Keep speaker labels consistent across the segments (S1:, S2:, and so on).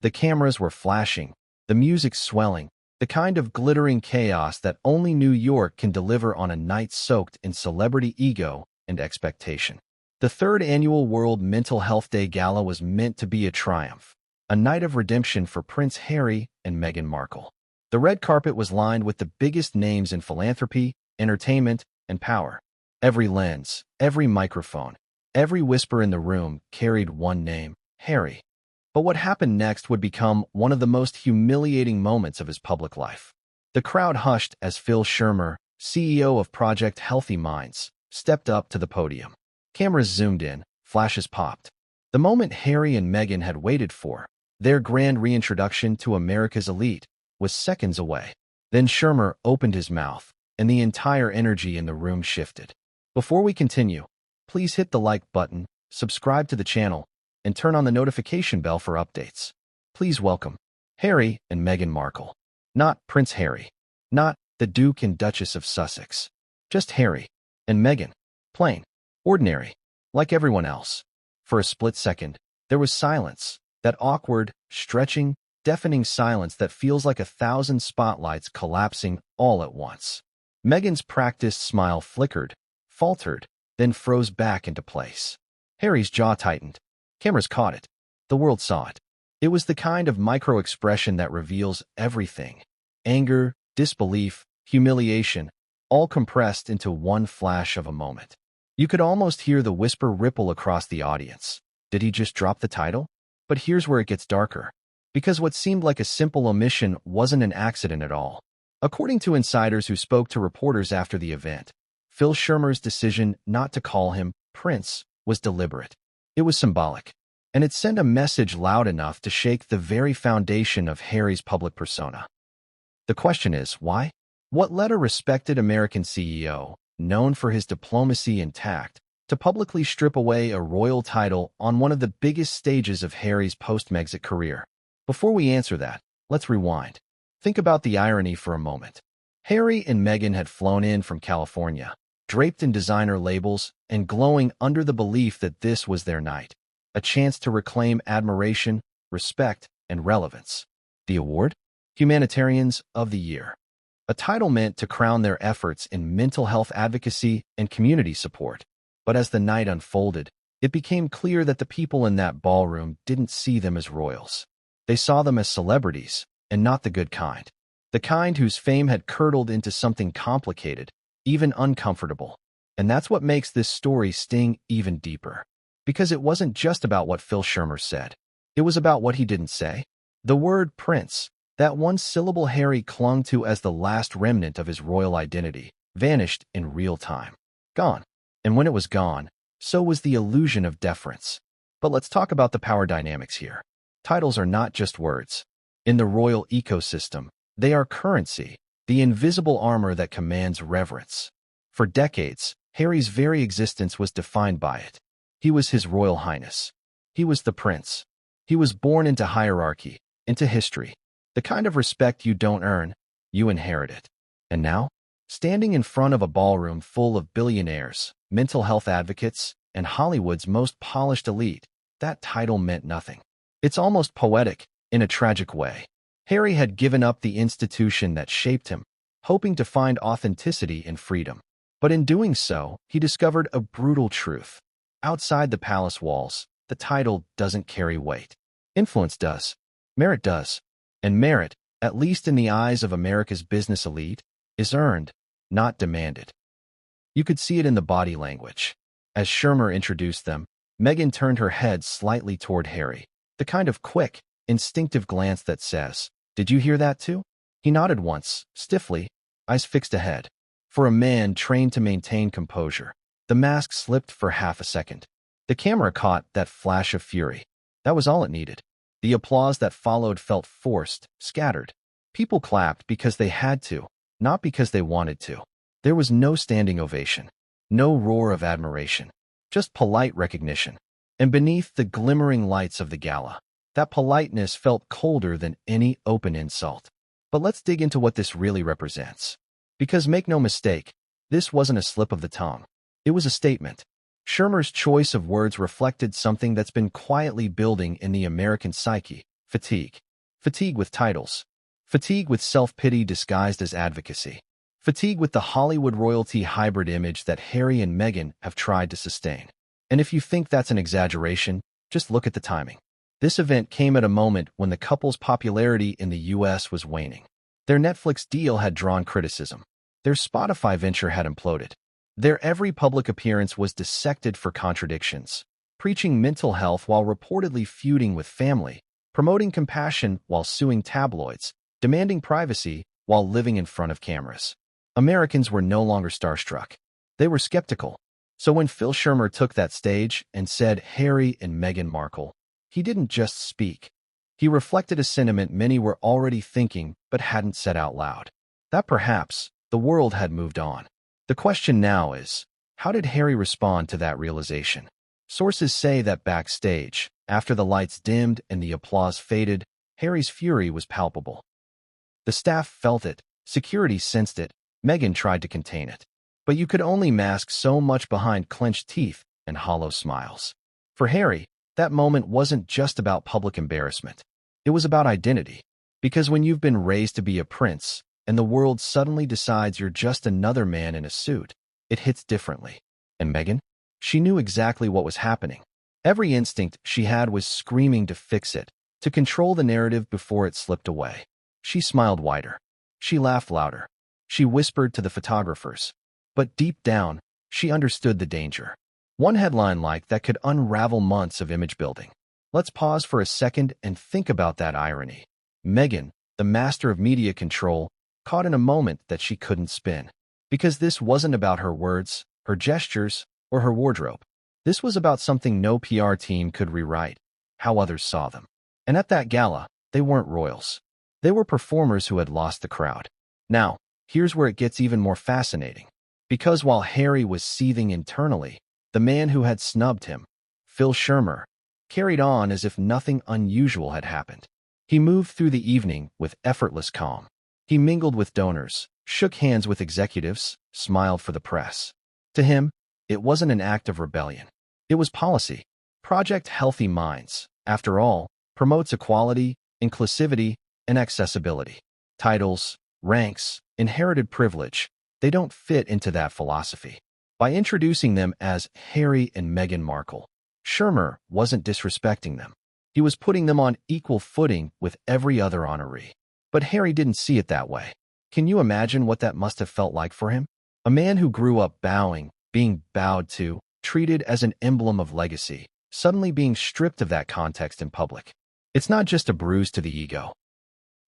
S1: The cameras were flashing, the music swelling, the kind of glittering chaos that only New York can deliver on a night soaked in celebrity ego and expectation. The third annual World Mental Health Day Gala was meant to be a triumph, a night of redemption for Prince Harry and Meghan Markle. The red carpet was lined with the biggest names in philanthropy, entertainment, and power. Every lens, every microphone, every whisper in the room carried one name, Harry. But what happened next would become one of the most humiliating moments of his public life. The crowd hushed as Phil Schermer, CEO of Project Healthy Minds, stepped up to the podium. Cameras zoomed in, flashes popped. The moment Harry and Meghan had waited for, their grand reintroduction to America's elite, was seconds away. Then Schermer opened his mouth, and the entire energy in the room shifted. Before we continue, please hit the like button, subscribe to the channel, and turn on the notification bell for updates. Please welcome Harry and Meghan Markle. Not Prince Harry. Not the Duke and Duchess of Sussex. Just Harry and Meghan. Plain. Ordinary. Like everyone else. For a split second, there was silence. That awkward, stretching, deafening silence that feels like 1,000 spotlights collapsing all at once. Meghan's practiced smile flickered, faltered, then froze back into place. Harry's jaw tightened. Cameras caught it. The world saw it. It was the kind of micro-expression that reveals everything. Anger, disbelief, humiliation, all compressed into one flash of a moment. You could almost hear the whisper ripple across the audience. Did he just drop the title? But here's where it gets darker. Because what seemed like a simple omission wasn't an accident at all. According to insiders who spoke to reporters after the event, Phil Schermer's decision not to call him Prince was deliberate. It was symbolic, and it sent a message loud enough to shake the very foundation of Harry's public persona. The question is, why? What led a respected American CEO, known for his diplomacy and tact, to publicly strip away a royal title on one of the biggest stages of Harry's post-Megxit career? Before we answer that, let's rewind. Think about the irony for a moment. Harry and Meghan had flown in from California, draped in designer labels and glowing under the belief that this was their night, a chance to reclaim admiration, respect, and relevance. The award? Humanitarians of the Year. A title meant to crown their efforts in mental health advocacy and community support. But as the night unfolded, it became clear that the people in that ballroom didn't see them as royals. They saw them as celebrities, and not the good kind. The kind whose fame had curdled into something complicated, even uncomfortable. And that's what makes this story sting even deeper. Because it wasn't just about what Phil Schermer said. It was about what he didn't say. The word prince, that one syllable Harry clung to as the last remnant of his royal identity, vanished in real time. Gone. And when it was gone, so was the illusion of deference. But let's talk about the power dynamics here. Titles are not just words. In the royal ecosystem, they are currency, the invisible armor that commands reverence. For decades, Harry's very existence was defined by it. He was His Royal Highness. He was the prince. He was born into hierarchy, into history. The kind of respect you don't earn, you inherit it. And now, standing in front of a ballroom full of billionaires, mental health advocates, and Hollywood's most polished elite, that title meant nothing. It's almost poetic, in a tragic way. Harry had given up the institution that shaped him, hoping to find authenticity in freedom. But in doing so, he discovered a brutal truth. Outside the palace walls, the title doesn't carry weight. Influence does. Merit does. And merit, at least in the eyes of America's business elite, is earned, not demanded. You could see it in the body language. As Schermer introduced them, Meghan turned her head slightly toward Harry, the kind of quick, instinctive glance that says, "Did you hear that too?" He nodded once, stiffly, eyes fixed ahead. For a man trained to maintain composure, the mask slipped for half a second. The camera caught that flash of fury. That was all it needed. The applause that followed felt forced, scattered. People clapped because they had to, not because they wanted to. There was no standing ovation, no roar of admiration, just polite recognition. And beneath the glimmering lights of the gala, that politeness felt colder than any open insult. But let's dig into what this really represents. Because make no mistake, this wasn't a slip of the tongue. It was a statement. Schermer's choice of words reflected something that's been quietly building in the American psyche Fatigue. Fatigue with titles. Fatigue with self-pity disguised as advocacy. Fatigue with the Hollywood royalty hybrid image that Harry and Meghan have tried to sustain. And if you think that's an exaggeration, just look at the timing. This event came at a moment when the couple's popularity in the US was waning. Their Netflix deal had drawn criticism. Their Spotify venture had imploded. Their every public appearance was dissected for contradictions, preaching mental health while reportedly feuding with family, promoting compassion while suing tabloids, demanding privacy while living in front of cameras. Americans were no longer starstruck. They were skeptical. So when Phil Schermer took that stage and said Harry and Meghan Markle, he didn't just speak. He reflected a sentiment many were already thinking but hadn't said out loud. That perhaps the world had moved on. The question now is, how did Harry respond to that realization? Sources say that backstage, after the lights dimmed and the applause faded, Harry's fury was palpable. The staff felt it, security sensed it, Meghan tried to contain it. But you could only mask so much behind clenched teeth and hollow smiles. For Harry, that moment wasn't just about public embarrassment. It was about identity. Because when you've been raised to be a prince, and the world suddenly decides you're just another man in a suit, it hits differently. And Meghan? She knew exactly what was happening. Every instinct she had was screaming to fix it, to control the narrative before it slipped away. She smiled wider. She laughed louder. She whispered to the photographers. But deep down, she understood the danger. One headline like that could unravel months of image building. Let's pause for a second and think about that irony. Meghan, the master of media control, caught in a moment that she couldn't spin. Because this wasn't about her words, her gestures, or her wardrobe. This was about something no PR team could rewrite, how others saw them. And at that gala, they weren't royals. They were performers who had lost the crowd. Now, here's where it gets even more fascinating. Because while Harry was seething internally, the man who had snubbed him, Phil Schermer, carried on as if nothing unusual had happened. He moved through the evening with effortless calm. He mingled with donors, shook hands with executives, smiled for the press. To him, it wasn't an act of rebellion. It was policy. Project Healthy Minds, after all, promotes equality, inclusivity, and accessibility. Titles, ranks, inherited privilege, they don't fit into that philosophy. By introducing them as Harry and Meghan Markle, Schermer wasn't disrespecting them. He was putting them on equal footing with every other honoree. But Harry didn't see it that way. Can you imagine what that must have felt like for him? A man who grew up bowing, being bowed to, treated as an emblem of legacy, suddenly being stripped of that context in public. It's not just a bruise to the ego.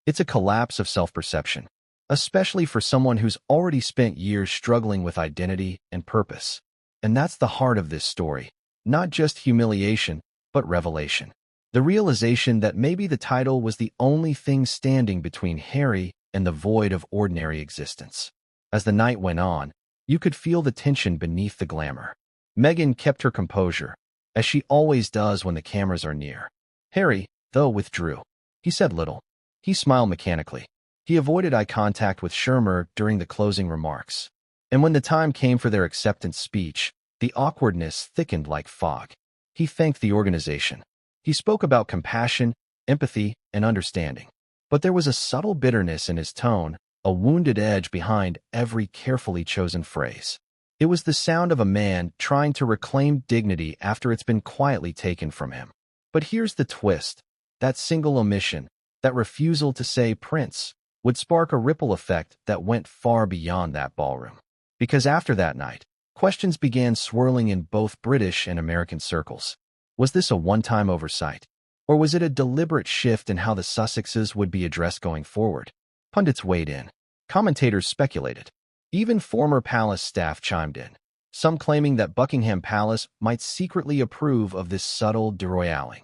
S1: It's a collapse of self-perception, especially for someone who's already spent years struggling with identity and purpose. And that's the heart of this story, not just humiliation, but revelation. The realization that maybe the title was the only thing standing between Harry and the void of ordinary existence. As the night went on, you could feel the tension beneath the glamour. Meghan kept her composure, as she always does when the cameras are near. Harry, though, withdrew. He said little. He smiled mechanically. He avoided eye contact with Schermer during the closing remarks. And when the time came for their acceptance speech, the awkwardness thickened like fog. He thanked the organization. He spoke about compassion, empathy, and understanding. But there was a subtle bitterness in his tone, a wounded edge behind every carefully chosen phrase. It was the sound of a man trying to reclaim dignity after it's been quietly taken from him. But here's the twist. That single omission, that refusal to say Prince, would spark a ripple effect that went far beyond that ballroom. Because after that night, questions began swirling in both British and American circles. Was this a one-time oversight? Or was it a deliberate shift in how the Sussexes would be addressed going forward? Pundits weighed in. Commentators speculated. Even former palace staff chimed in, some claiming that Buckingham Palace might secretly approve of this subtle deroyaling,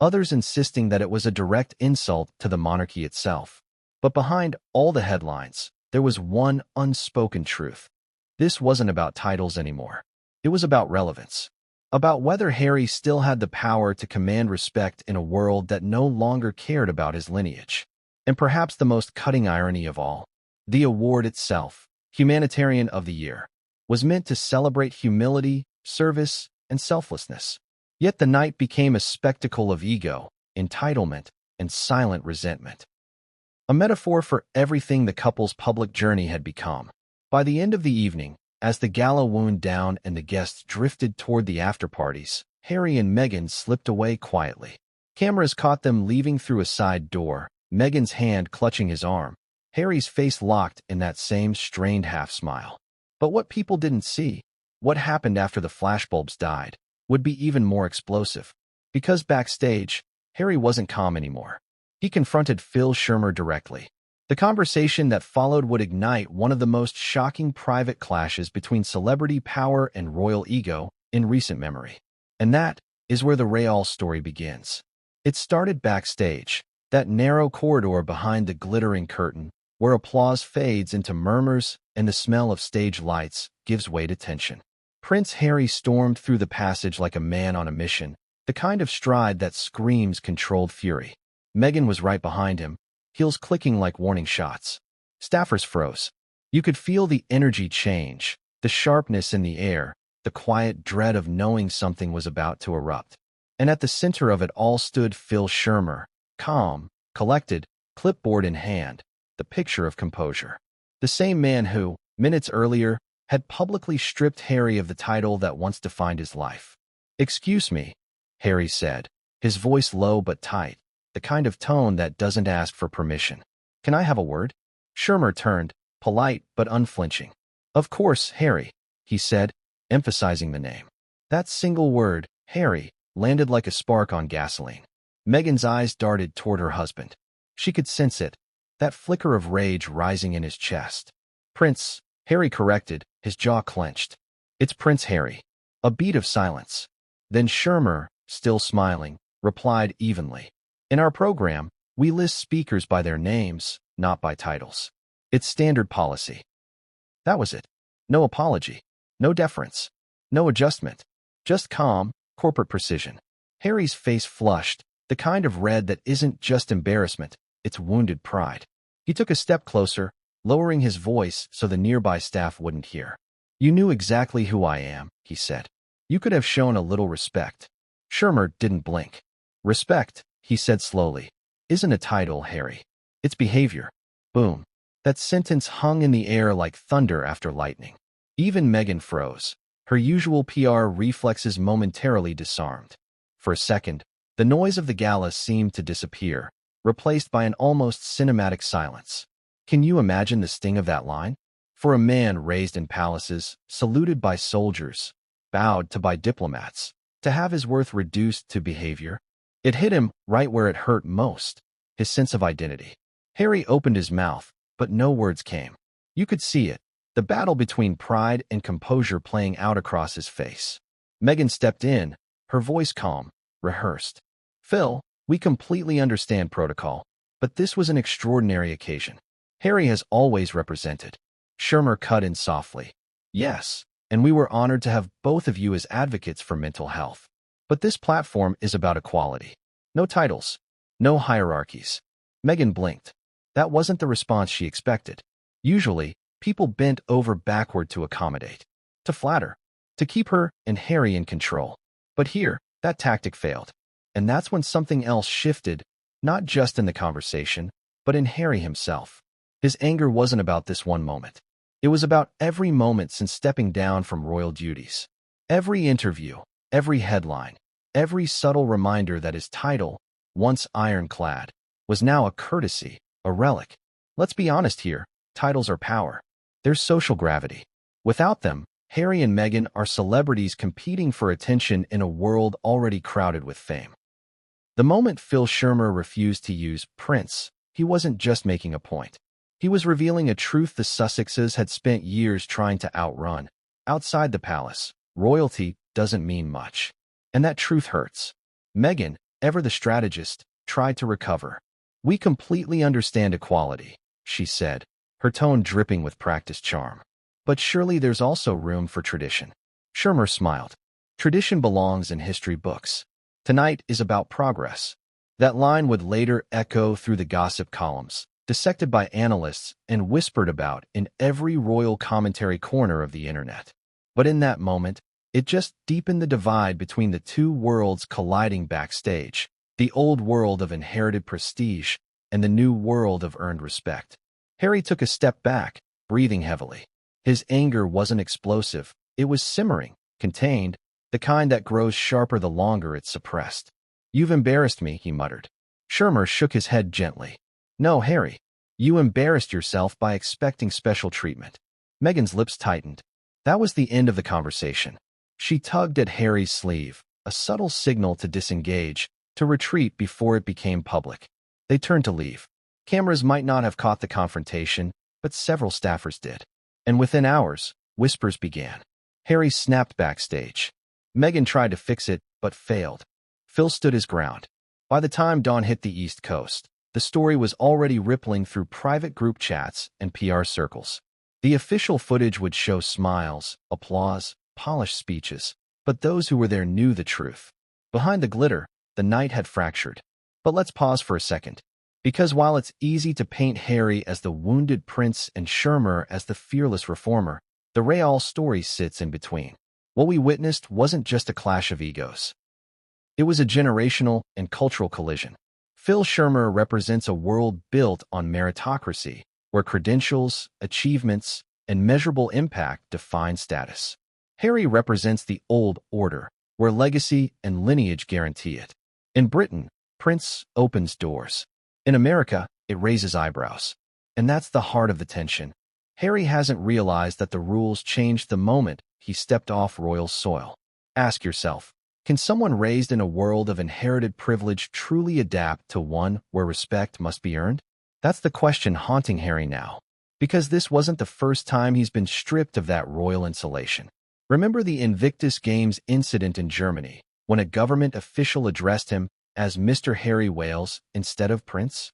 S1: others insisting that it was a direct insult to the monarchy itself. But behind all the headlines, there was one unspoken truth. This wasn't about titles anymore. It was about relevance. About whether Harry still had the power to command respect in a world that no longer cared about his lineage. And perhaps the most cutting irony of all, the award itself, Humanitarian of the Year, was meant to celebrate humility, service, and selflessness. Yet the night became a spectacle of ego, entitlement, and silent resentment. A metaphor for everything the couple's public journey had become. By the end of the evening, as the gala wound down and the guests drifted toward the after-parties, Harry and Meghan slipped away quietly. Cameras caught them leaving through a side door, Meghan's hand clutching his arm, Harry's face locked in that same strained half-smile. But what people didn't see, what happened after the flashbulbs died, would be even more explosive. Because backstage, Harry wasn't calm anymore. He confronted Phil Schermer directly. The conversation that followed would ignite one of the most shocking private clashes between celebrity power and royal ego in recent memory. And that is where the real story begins. It started backstage, that narrow corridor behind the glittering curtain, where applause fades into murmurs and the smell of stage lights gives way to tension. Prince Harry stormed through the passage like a man on a mission, the kind of stride that screams controlled fury. Meghan was right behind him, heels clicking like warning shots. Staffers froze. You could feel the energy change, the sharpness in the air, the quiet dread of knowing something was about to erupt. And at the center of it all stood Phil Schermer, calm, collected, clipboard in hand, the picture of composure. The same man who, minutes earlier, had publicly stripped Harry of the title that once defined his life. "Excuse me," Harry said, his voice low but tight, the kind of tone that doesn't ask for permission. "Can I have a word?" Schermer turned, polite but unflinching. "Of course, Harry," he said, emphasizing the name. That single word, Harry, landed like a spark on gasoline. Meghan's eyes darted toward her husband. She could sense it, that flicker of rage rising in his chest. "Prince," Harry corrected, his jaw clenched. "It's Prince Harry." A beat of silence. Then Schermer, still smiling, replied evenly. "In our program, we list speakers by their names, not by titles. It's standard policy." That was it. No apology. No deference. No adjustment. Just calm, corporate precision. Harry's face flushed, the kind of red that isn't just embarrassment, it's wounded pride. He took a step closer, lowering his voice so the nearby staff wouldn't hear. "You knew exactly who I am," he said. "You could have shown a little respect." Schermer didn't blink. "Respect," he said slowly, "isn't a title, Harry. It's behavior." Boom. That sentence hung in the air like thunder after lightning. Even Meghan froze, her usual PR reflexes momentarily disarmed. For a second, the noise of the gala seemed to disappear, replaced by an almost cinematic silence. Can you imagine the sting of that line? For a man raised in palaces, saluted by soldiers, bowed to by diplomats, to have his worth reduced to behavior? It hit him right where it hurt most, his sense of identity. Harry opened his mouth, but no words came. You could see it, the battle between pride and composure playing out across his face. Meghan stepped in, her voice calm, rehearsed. "Phil, we completely understand protocol, but this was an extraordinary occasion. Harry has always represented." Schermer cut in softly. "Yes, and we were honored to have both of you as advocates for mental health. But this platform is about equality. No titles, no hierarchies." Meghan blinked. That wasn't the response she expected. Usually, people bent over backward to accommodate, to flatter, to keep her and Harry in control. But here, that tactic failed. And that's when something else shifted, not just in the conversation, but in Harry himself. His anger wasn't about this one moment. It was about every moment since stepping down from royal duties. Every interview, every headline, every subtle reminder that his title, once ironclad, was now a courtesy, a relic. Let's be honest here, titles are power. There's social gravity. Without them, Harry and Meghan are celebrities competing for attention in a world already crowded with fame. The moment Phil Schermer refused to use Prince, he wasn't just making a point. He was revealing a truth the Sussexes had spent years trying to outrun. Outside the palace, royalty doesn't mean much. And that truth hurts. Meghan, ever the strategist, tried to recover. "We completely understand equality," she said, her tone dripping with practiced charm. "But surely there's also room for tradition." Schermer smiled. "Tradition belongs in history books. Tonight is about progress." That line would later echo through the gossip columns, dissected by analysts and whispered about in every royal commentary corner of the internet. But in that moment, it just deepened the divide between the two worlds colliding backstage. the old world of inherited prestige and the new world of earned respect. Harry took a step back, breathing heavily. His anger wasn't explosive. It was simmering, contained, the kind that grows sharper the longer it's suppressed. "You've embarrassed me," he muttered. Schermer shook his head gently. "No, Harry. You embarrassed yourself by expecting special treatment." Meghan's lips tightened. That was the end of the conversation. She tugged at Harry's sleeve, a subtle signal to disengage, to retreat before it became public. They turned to leave. Cameras might not have caught the confrontation, but several staffers did. And within hours, whispers began. Harry snapped backstage. Meghan tried to fix it, but failed. Phil stood his ground. By the time dawn hit the East Coast, the story was already rippling through private group chats and PR circles. The official footage would show smiles, applause, polished speeches, but those who were there knew the truth. Behind the glitter, the night had fractured. But let's pause for a second. Because while it's easy to paint Harry as the wounded prince and Schermer as the fearless reformer, the real story sits in between. What we witnessed wasn't just a clash of egos. It was a generational and cultural collision. Phil Schermer represents a world built on meritocracy, where credentials, achievements, and measurable impact define status. Harry represents the old order, where legacy and lineage guarantee it. In Britain, Prince opens doors. In America, it raises eyebrows. And that's the heart of the tension. Harry hasn't realized that the rules changed the moment he stepped off royal soil. Ask yourself, can someone raised in a world of inherited privilege truly adapt to one where respect must be earned? That's the question haunting Harry now. Because this wasn't the first time he's been stripped of that royal insulation. Remember the Invictus Games incident in Germany, when a government official addressed him as Mr. Harry Wales instead of Prince?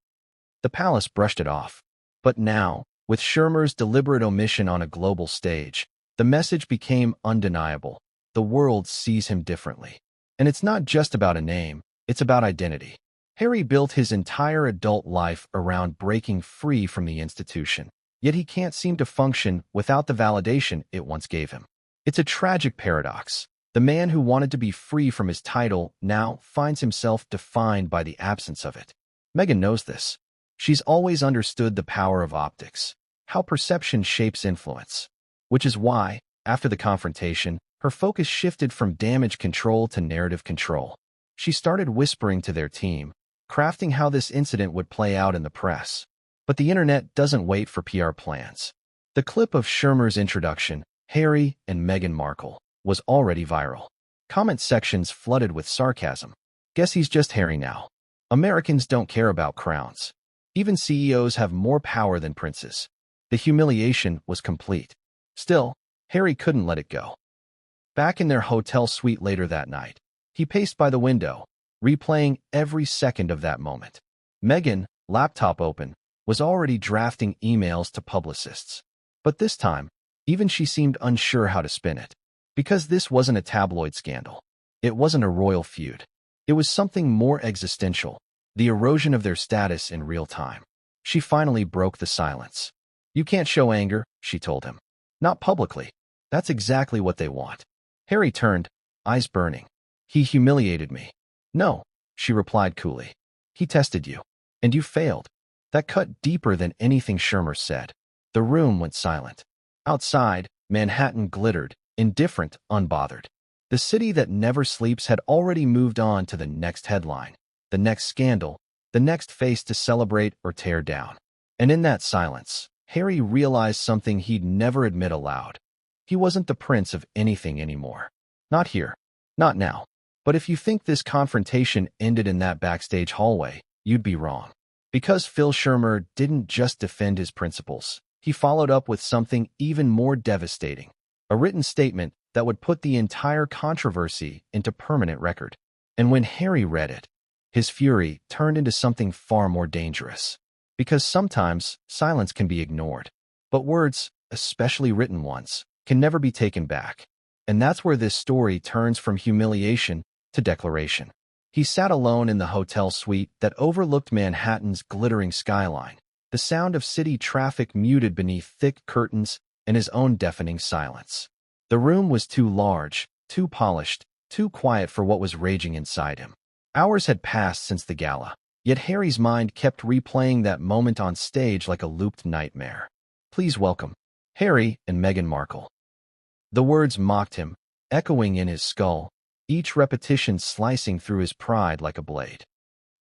S1: The palace brushed it off. But now, with Schermer's deliberate omission on a global stage, the message became undeniable. The world sees him differently. And it's not just about a name, it's about identity. Harry built his entire adult life around breaking free from the institution, yet he can't seem to function without the validation it once gave him. It's a tragic paradox. The man who wanted to be free from his title now finds himself defined by the absence of it. Meghan knows this. She's always understood the power of optics, how perception shapes influence. Which is why, after the confrontation, her focus shifted from damage control to narrative control. She started whispering to their team, crafting how this incident would play out in the press. But the internet doesn't wait for PR plans. The clip of Schermer's introduction, Harry and Meghan Markle, was already viral. Comment sections flooded with sarcasm. Guess he's just Harry now. Americans don't care about crowns. Even CEOs have more power than princes. The humiliation was complete. Still, Harry couldn't let it go. Back in their hotel suite later that night, he paced by the window, replaying every second of that moment. Meghan, laptop open, was already drafting emails to publicists. But this time, even she seemed unsure how to spin it. Because this wasn't a tabloid scandal. It wasn't a royal feud. It was something more existential, the erosion of their status in real time. She finally broke the silence. "You can't show anger," she told him. "Not publicly. That's exactly what they want." Harry turned, eyes burning. "He humiliated me." "No," she replied coolly. "He tested you. And you failed." That cut deeper than anything Schermer said. The room went silent. Outside, Manhattan glittered, indifferent, unbothered. The city that never sleeps had already moved on to the next headline, the next scandal, the next face to celebrate or tear down. And in that silence, Harry realized something he'd never admit aloud. He wasn't the prince of anything anymore. Not here. Not now. But if you think this confrontation ended in that backstage hallway, you'd be wrong. Because Phil Schermer didn't just defend his principles. He followed up with something even more devastating. A written statement that would put the entire controversy into permanent record. And when Harry read it, his fury turned into something far more dangerous. Because sometimes silence can be ignored. But words, especially written ones, can never be taken back. And that's where this story turns from humiliation to declaration. He sat alone in the hotel suite that overlooked Manhattan's glittering skyline, the sound of city traffic muted beneath thick curtains and his own deafening silence. The room was too large, too polished, too quiet for what was raging inside him. Hours had passed since the gala, yet Harry's mind kept replaying that moment on stage like a looped nightmare. Please welcome Harry and Meghan Markle. The words mocked him, echoing in his skull, each repetition slicing through his pride like a blade.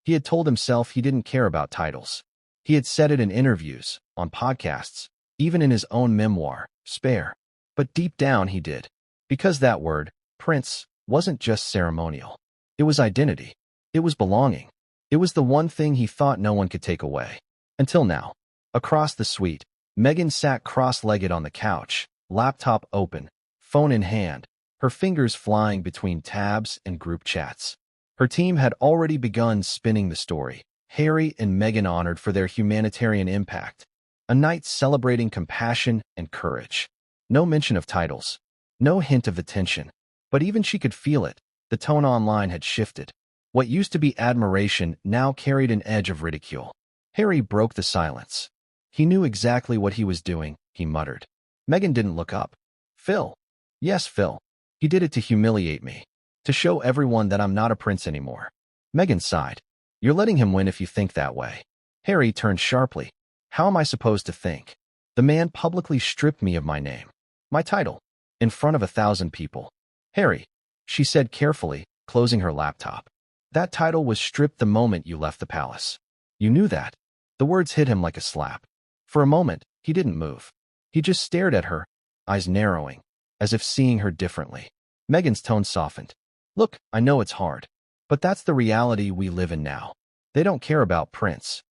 S1: He had told himself he didn't care about titles. He had said it in interviews, on podcasts, even in his own memoir, Spare. But deep down he did. Because that word, prince, wasn't just ceremonial. It was identity. It was belonging. It was the one thing he thought no one could take away. Until now. Across the suite, Meghan sat cross-legged on the couch, laptop open, phone in hand, her fingers flying between tabs and group chats. Her team had already begun spinning the story. Harry and Meghan honored for their humanitarian impact. A night celebrating compassion and courage. No mention of titles. No hint of attention. But even she could feel it. The tone online had shifted. What used to be admiration now carried an edge of ridicule. Harry broke the silence. He knew exactly what he was doing, he muttered. Meghan didn't look up. Phil. Yes, Phil. He did it to humiliate me. To show everyone that I'm not a prince anymore. Meghan sighed. You're letting him win if you think that way. Harry turned sharply. How am I supposed to think? The man publicly stripped me of my name. My title. In front of 1,000 people. Harry, she said carefully, closing her laptop. That title was stripped the moment you left the palace. You knew that. The words hit him like a slap. For a moment, he didn't move. He just stared at her, eyes narrowing, as if seeing her differently. Meghan's tone softened. Look, I know it's hard, but that's the reality we live in now. They don't care about Prince.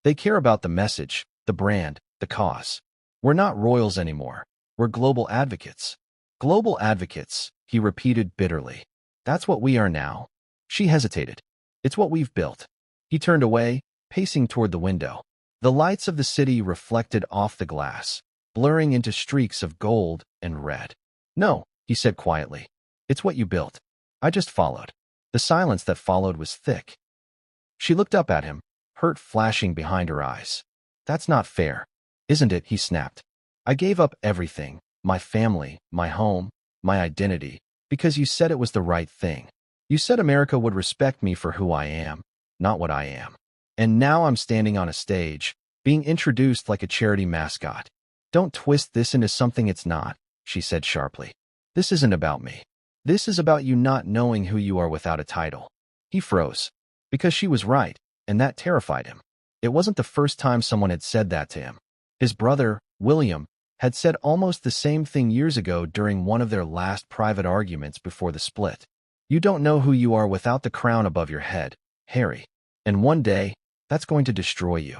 S1: They care about the message, the brand, the cause. We're not royals anymore. We're global advocates. Global advocates, he repeated bitterly. That's what we are now. She hesitated. It's what we've built. He turned away, pacing toward the window. The lights of the city reflected off the glass, blurring into streaks of gold and red. No, he said quietly. It's what you built. I just followed. The silence that followed was thick. She looked up at him, hurt flashing behind her eyes. That's not fair. Isn't it? He snapped. I gave up everything, my family, my home, my identity, because you said it was the right thing. You said America would respect me for who I am, not what I am. And now I'm standing on a stage, being introduced like a charity mascot. Don't twist this into something it's not, she said sharply. This isn't about me. This is about you not knowing who you are without a title. He froze. Because she was right, and that terrified him. It wasn't the first time someone had said that to him. His brother, William, had said almost the same thing years ago during one of their last private arguments before the split. You don't know who you are without the crown above your head, Harry. And one day, that's going to destroy you.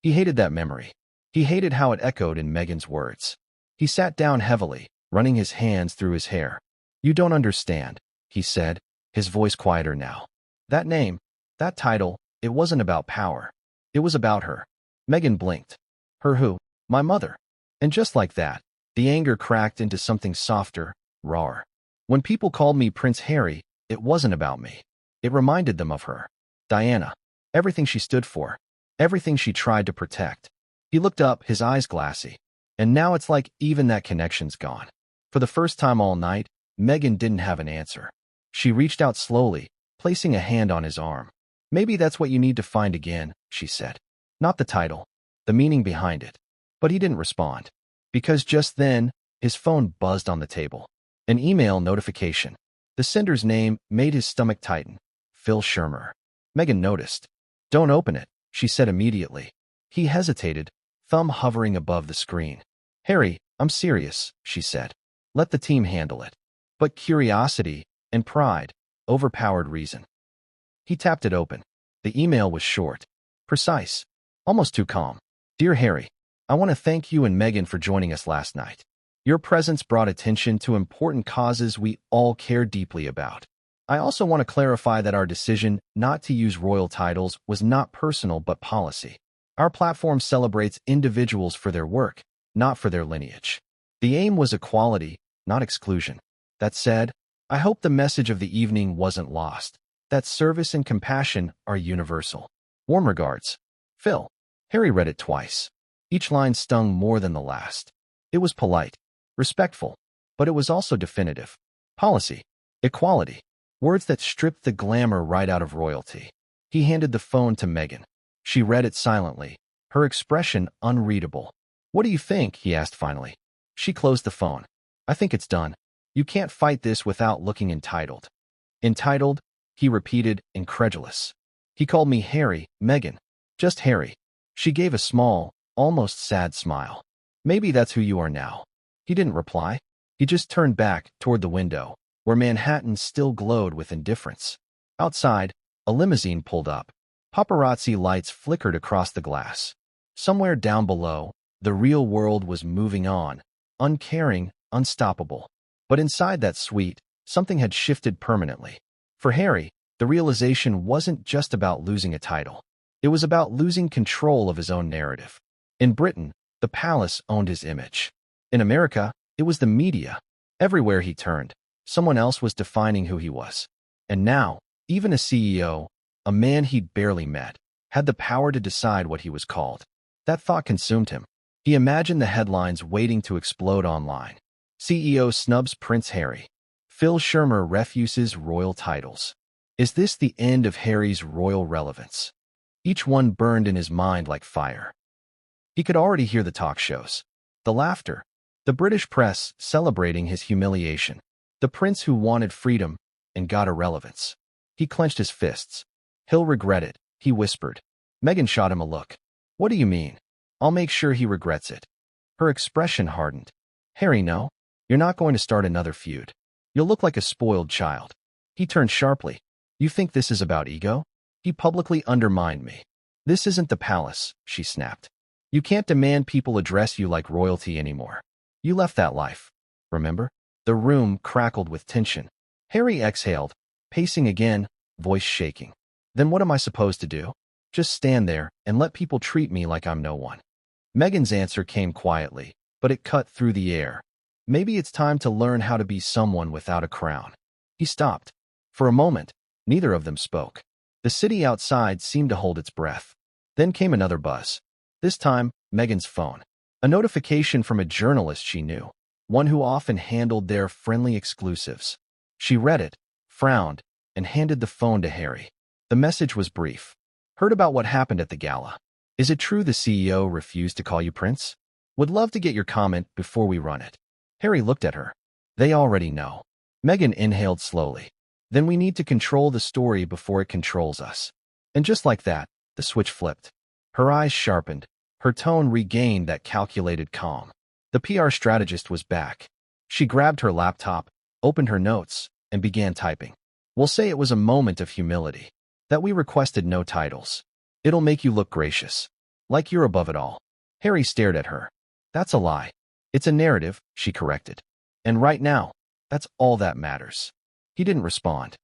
S1: He hated that memory. He hated how it echoed in Meghan's words. He sat down heavily, running his hands through his hair. You don't understand, he said, his voice quieter now. That name, that title, it wasn't about power. It was about her. Meghan blinked. Her who? My mother. And just like that, the anger cracked into something softer, rawer. When people called me Prince Harry, it wasn't about me. It reminded them of her. Diana. Everything she stood for. Everything she tried to protect. He looked up, his eyes glassy. And now it's like even that connection's gone. For the first time all night, Meghan didn't have an answer. She reached out slowly, placing a hand on his arm. Maybe that's what you need to find again, she said. Not the title, the meaning behind it. But he didn't respond. Because just then, his phone buzzed on the table. An email notification. The sender's name made his stomach tighten. Phil Schermer. Meghan noticed. Don't open it, she said immediately. He hesitated, thumb hovering above the screen. Harry, I'm serious, she said. Let the team handle it. But curiosity and pride overpowered reason. He tapped it open. The email was short, precise, almost too calm. Dear Harry, I want to thank you and Meghan for joining us last night. Your presence brought attention to important causes we all care deeply about. I also want to clarify that our decision not to use royal titles was not personal but policy. Our platform celebrates individuals for their work, not for their lineage. The aim was equality, not exclusion. That said, I hope the message of the evening wasn't lost, that service and compassion are universal. Warm regards. Phil. Harry read it twice. Each line stung more than the last. It was polite, respectful, but it was also definitive. Policy. Equality. Words that stripped the glamour right out of royalty. He handed the phone to Meghan. She read it silently, her expression unreadable. "What do you think?" he asked finally. She closed the phone. "I think it's done. You can't fight this without looking entitled." "Entitled?" he repeated, incredulous. "He called me Harry, Meghan. Just Harry." She gave a small, almost sad smile. "Maybe that's who you are now." He didn't reply. He just turned back toward the window, where Manhattan still glowed with indifference. Outside, a limousine pulled up. Paparazzi lights flickered across the glass. Somewhere down below, the real world was moving on, uncaring, unstoppable. But inside that suite, something had shifted permanently. For Harry, the realization wasn't just about losing a title. It was about losing control of his own narrative. In Britain, the palace owned his image. In America, it was the media. Everywhere he turned, someone else was defining who he was. And now, even a CEO, a man he'd barely met, had the power to decide what he was called. That thought consumed him. He imagined the headlines waiting to explode online. CEO snubs Prince Harry. Phil Schermer refuses royal titles. Is this the end of Harry's royal relevance? Each one burned in his mind like fire. He could already hear the talk shows, the laughter, the British press celebrating his humiliation, the prince who wanted freedom and got irrelevance. He clenched his fists. "He'll regret it," he whispered. Meghan shot him a look. "What do you mean?" "I'll make sure he regrets it." Her expression hardened. "Harry, no. You're not going to start another feud. You'll look like a spoiled child." He turned sharply. "You think this is about ego?" He publicly undermined me. "This isn't the palace," she snapped. "You can't demand people address you like royalty anymore. You left that life. Remember?" The room crackled with tension. Harry exhaled, pacing again, voice shaking. "Then what am I supposed to do? Just stand there and let people treat me like I'm no one?" Meghan's answer came quietly, but it cut through the air. "Maybe it's time to learn how to be someone without a crown." He stopped. For a moment, neither of them spoke. The city outside seemed to hold its breath. Then came another buzz. This time, Meghan's phone. A notification from a journalist she knew, one who often handled their friendly exclusives. She read it, frowned, and handed the phone to Harry. The message was brief. "Heard about what happened at the gala. Is it true the CEO refused to call you Prince? Would love to get your comment before we run it." Harry looked at her. "They already know." Meghan inhaled slowly. "Then we need to control the story before it controls us." And just like that, the switch flipped. Her eyes sharpened. Her tone regained that calculated calm. The PR strategist was back. She grabbed her laptop, opened her notes, and began typing. "We'll say it was a moment of humility. That we requested no titles. It'll make you look gracious. Like you're above it all." Harry stared at her. "That's a lie. It's a narrative," she corrected. "And right now, that's all that matters." He didn't respond.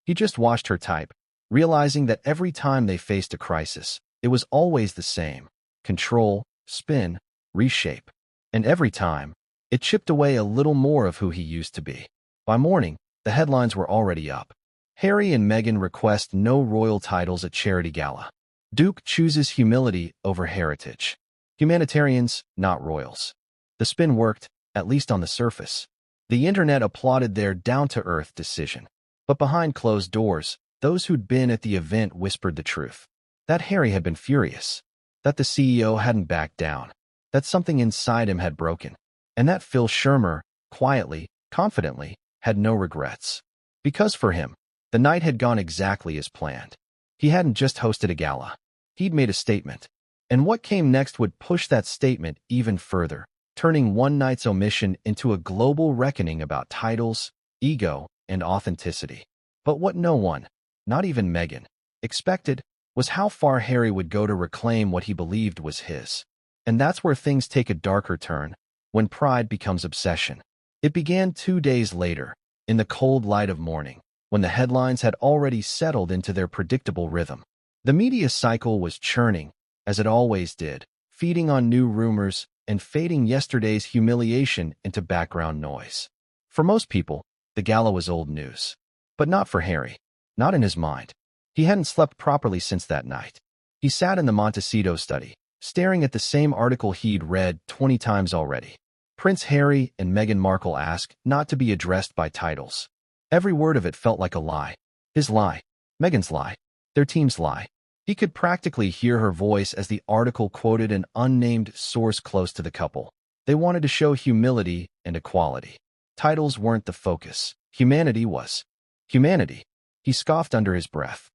S1: He just watched her type, realizing that every time they faced a crisis, it was always the same. Control, spin, reshape. And every time, it chipped away a little more of who he used to be. By morning, the headlines were already up. Harry and Meghan request no royal titles at charity gala. Duke chooses humility over heritage. Humanitarians, not royals. The spin worked, at least on the surface. The internet applauded their down-to-earth decision. But behind closed doors, those who'd been at the event whispered the truth. That Harry had been furious. That the CEO hadn't backed down. That something inside him had broken. And that Phil Schermer, quietly, confidently, had no regrets. Because for him, the night had gone exactly as planned. He hadn't just hosted a gala. He'd made a statement. And what came next would push that statement even further, turning one night's omission into a global reckoning about titles, ego, and authenticity. But what no one, not even Meghan, expected was how far Harry would go to reclaim what he believed was his. And that's where things take a darker turn, when pride becomes obsession. It began 2 days later, in the cold light of morning, when the headlines had already settled into their predictable rhythm. The media cycle was churning, as it always did, feeding on new rumors and fading yesterday's humiliation into background noise. For most people, the gala was old news. But not for Harry. Not in his mind. He hadn't slept properly since that night. He sat in the Montecito study, staring at the same article he'd read 20 times already. Prince Harry and Meghan Markle ask not to be addressed by titles. Every word of it felt like a lie. His lie. Meghan's lie. Their team's lie. He could practically hear her voice as the article quoted an unnamed source close to the couple. They wanted to show humility and equality. Titles weren't the focus. Humanity was. Humanity. He scoffed under his breath.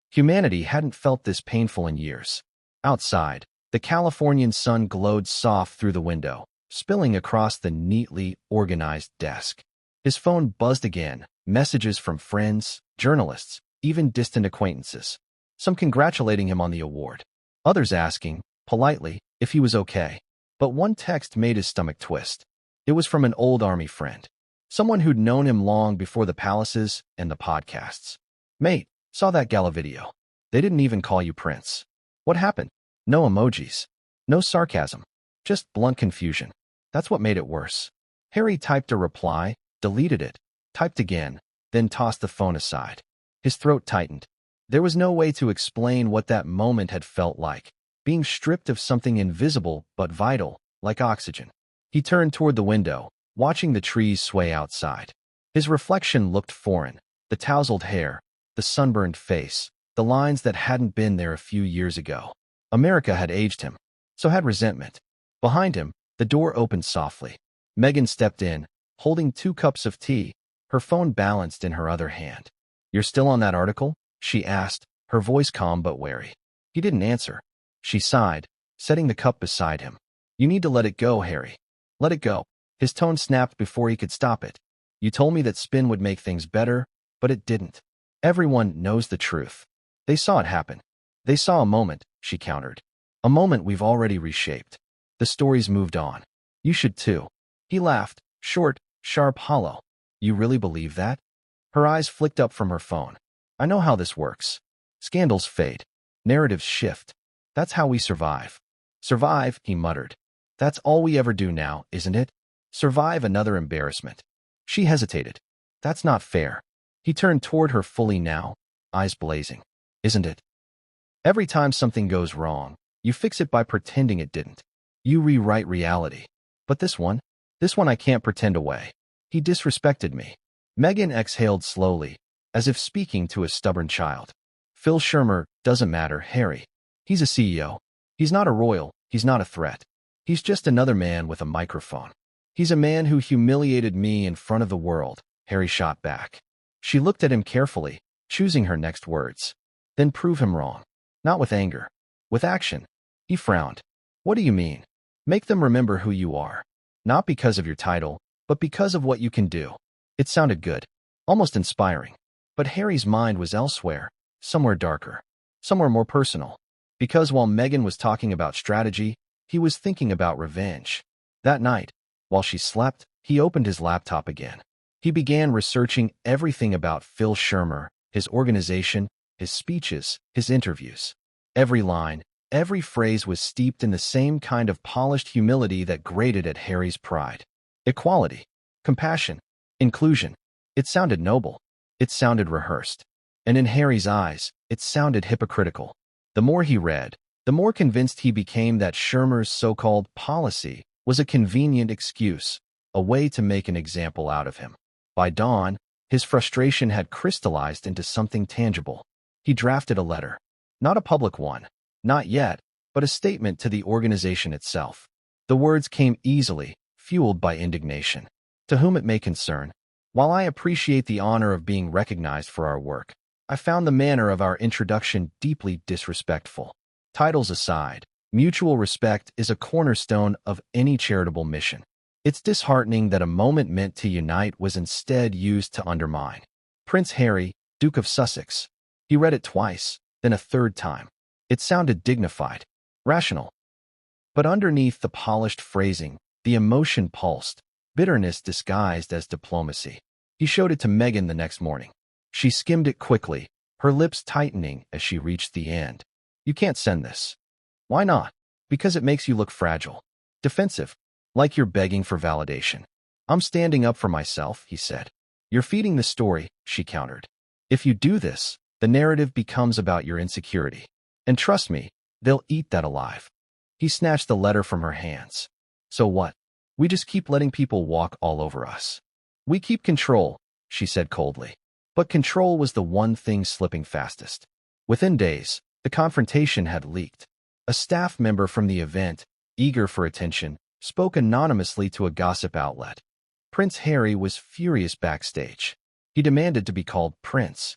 S1: Humanity hadn't felt this painful in years. Outside, the Californian sun glowed soft through the window, spilling across the neatly organized desk. His phone buzzed again, messages from friends, journalists, even distant acquaintances. Some congratulating him on the award. Others asking, politely, if he was okay. But one text made his stomach twist. It was from an old army friend. Someone who'd known him long before the palaces and the podcasts. Mate, saw that Gala video. They didn't even call you Prince. What happened? No emojis. No sarcasm. Just blunt confusion. That's what made it worse. Harry typed a reply, deleted it, typed again, then tossed the phone aside. His throat tightened. There was no way to explain what that moment had felt like, being stripped of something invisible but vital, like oxygen. He turned toward the window, watching the trees sway outside. His reflection looked foreign, the tousled hair, the sunburned face, the lines that hadn't been there a few years ago. America had aged him. So had resentment. Behind him, the door opened softly. Meghan stepped in, holding 2 cups of tea, her phone balanced in her other hand. "You're still on that article?" she asked, her voice calm but wary. He didn't answer. She sighed, setting the cup beside him. "You need to let it go, Harry. Let it go." His tone snapped before he could stop it. "You told me that spin would make things better, but it didn't. Everyone knows the truth. They saw it happen. They saw a moment," she countered. "A moment we've already reshaped. The story's moved on. You should too." He laughed, short, sharp, hollow. "You really believe that?" Her eyes flicked up from her phone. "I know how this works. Scandals fade. Narratives shift. That's how we survive." "Survive," he muttered. "That's all we ever do now, isn't it? Survive another embarrassment." She hesitated. "That's not fair." He turned toward her fully now, eyes blazing. "Isn't it? Every time something goes wrong, you fix it by pretending it didn't. You rewrite reality. But this one I can't pretend away." He disrespected me. Meghan exhaled slowly, as if speaking to a stubborn child. "Phil Schermer doesn't matter, Harry. He's a CEO. He's not a royal. He's not a threat. He's just another man with a microphone. He's a man who humiliated me in front of the world," Harry shot back. She looked at him carefully, choosing her next words. "Then prove him wrong. Not with anger. With action." He frowned. "What do you mean?" "Make them remember who you are. Not because of your title, but because of what you can do." It sounded good, almost inspiring. But Harry's mind was elsewhere, somewhere darker, somewhere more personal. Because while Meghan was talking about strategy, he was thinking about revenge. That night, while she slept, he opened his laptop again. He began researching everything about Phil Schermer, his organization, his speeches, his interviews. Every line, every phrase was steeped in the same kind of polished humility that grated at Harry's pride. Equality, compassion, inclusion. It sounded noble. It sounded rehearsed. And in Harry's eyes, it sounded hypocritical. The more he read, the more convinced he became that Schermer's so-called policy was a convenient excuse, a way to make an example out of him. By dawn, his frustration had crystallized into something tangible. He drafted a letter. Not a public one. Not yet, but a statement to the organization itself. The words came easily, fueled by indignation. "To whom it may concern, while I appreciate the honor of being recognized for our work, I found the manner of our introduction deeply disrespectful. Titles aside, mutual respect is a cornerstone of any charitable mission. It's disheartening that a moment meant to unite was instead used to undermine." Prince Harry, Duke of Sussex. He read it twice, then a third time. It sounded dignified, rational. But underneath the polished phrasing, the emotion pulsed, bitterness disguised as diplomacy. He showed it to Meghan the next morning. She skimmed it quickly, her lips tightening as she reached the end. "You can't send this." "Why not?" "Because it makes you look fragile. Defensive. Like you're begging for validation." "I'm standing up for myself," he said. "You're feeding the story," she countered. "If you do this, the narrative becomes about your insecurity. And trust me, they'll eat that alive." He snatched the letter from her hands. "So what? We just keep letting people walk all over us. We keep control, she said coldly. But control was the one thing slipping fastest. Within days, the confrontation had leaked. A staff member from the event, eager for attention, spoke anonymously to a gossip outlet. Prince Harry was furious backstage. He demanded to be called Prince.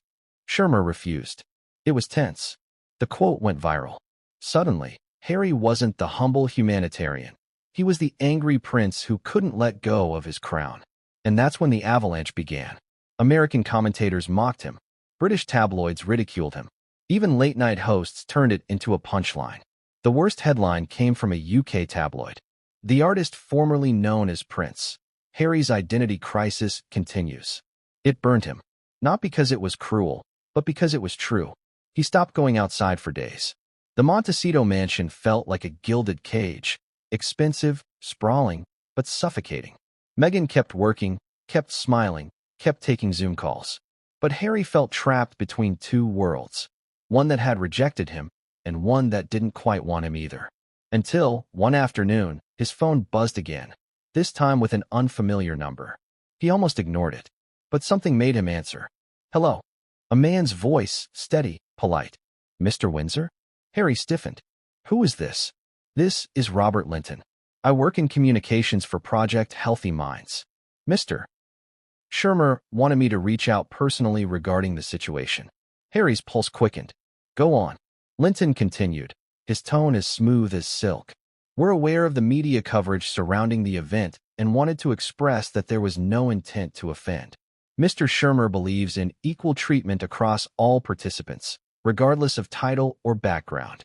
S1: Schermer refused. It was tense. The quote went viral. Suddenly, Harry wasn't the humble humanitarian. He was the angry prince who couldn't let go of his crown. And that's when the avalanche began. American commentators mocked him. British tabloids ridiculed him. Even late-night hosts turned it into a punchline. The worst headline came from a UK tabloid. The artist formerly known as Prince. Harry's identity crisis continues. It burned him. Not because it was cruel, but because it was true. He stopped going outside for days. The Montecito mansion felt like a gilded cage. Expensive, sprawling, but suffocating. Meghan kept working, kept smiling, kept taking Zoom calls. But Harry felt trapped between two worlds. One that had rejected him, and one that didn't quite want him either. Until, one afternoon, his phone buzzed again, this time with an unfamiliar number. He almost ignored it. But something made him answer. Hello. A man's voice, steady, polite. Mr. Windsor? Harry stiffened. Who is this? This is Robert Linton. I work in communications for Project Healthy Minds. Mr. Schermer wanted me to reach out personally regarding the situation. Harry's pulse quickened. Go on. Linton continued, his tone as smooth as silk. We're aware of the media coverage surrounding the event and wanted to express that there was no intent to offend. Mr. Schermer believes in equal treatment across all participants, regardless of title or background.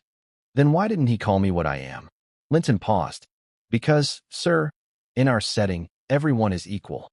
S1: Then why didn't he call me what I am? Linton paused. Because, sir, in our setting, everyone is equal.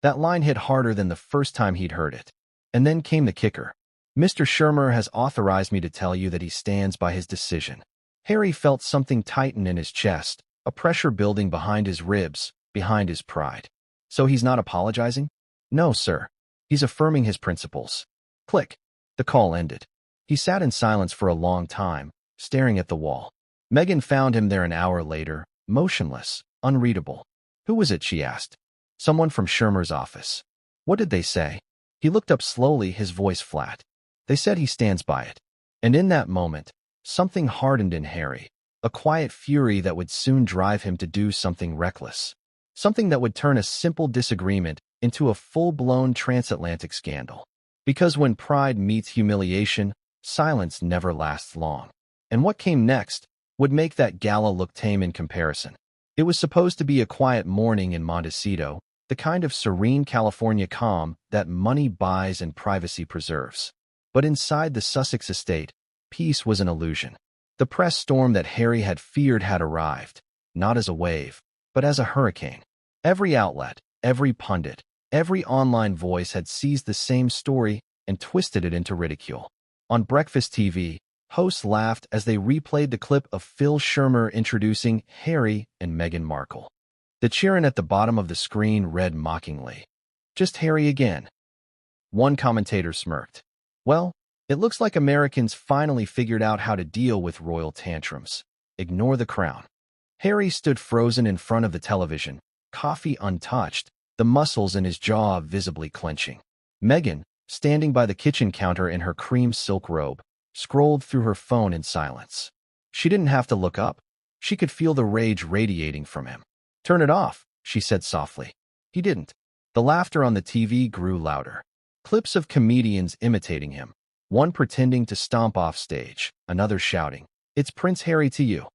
S1: That line hit harder than the first time he'd heard it. And then came the kicker. Mr. Schermer has authorized me to tell you that he stands by his decision. Harry felt something tighten in his chest, a pressure building behind his ribs, behind his pride. So he's not apologizing? No, sir. He's affirming his principles. Click. The call ended. He sat in silence for a long time, staring at the wall. Meghan found him there an hour later, motionless, unreadable. Who was it, she asked. Someone from Schermer's office. What did they say? He looked up slowly, his voice flat. They said he stands by it. And in that moment, something hardened in Harry, a quiet fury that would soon drive him to do something reckless. Something that would turn a simple disagreement into a full-blown transatlantic scandal. Because when pride meets humiliation, silence never lasts long. And what came next would make that gala look tame in comparison. It was supposed to be a quiet morning in Montecito, the kind of serene California calm that money buys and privacy preserves. But inside the Sussex estate, peace was an illusion. The press storm that Harry had feared had arrived, not as a wave, but as a hurricane. Every outlet, every pundit, every online voice had seized the same story and twisted it into ridicule. On breakfast TV, hosts laughed as they replayed the clip of Phil Schermer introducing Harry and Meghan Markle. The cheering at the bottom of the screen read mockingly, "Just Harry again." One commentator smirked. Well, it looks like Americans finally figured out how to deal with royal tantrums. Ignore the crown. Harry stood frozen in front of the television, coffee untouched, the muscles in his jaw visibly clenching. Meghan, standing by the kitchen counter in her cream silk robe, scrolled through her phone in silence. She didn't have to look up. She could feel the rage radiating from him. "Turn it off," she said softly. He didn't. The laughter on the TV grew louder. Clips of comedians imitating him, one pretending to stomp off stage, another shouting, "It's Prince Harry to you,"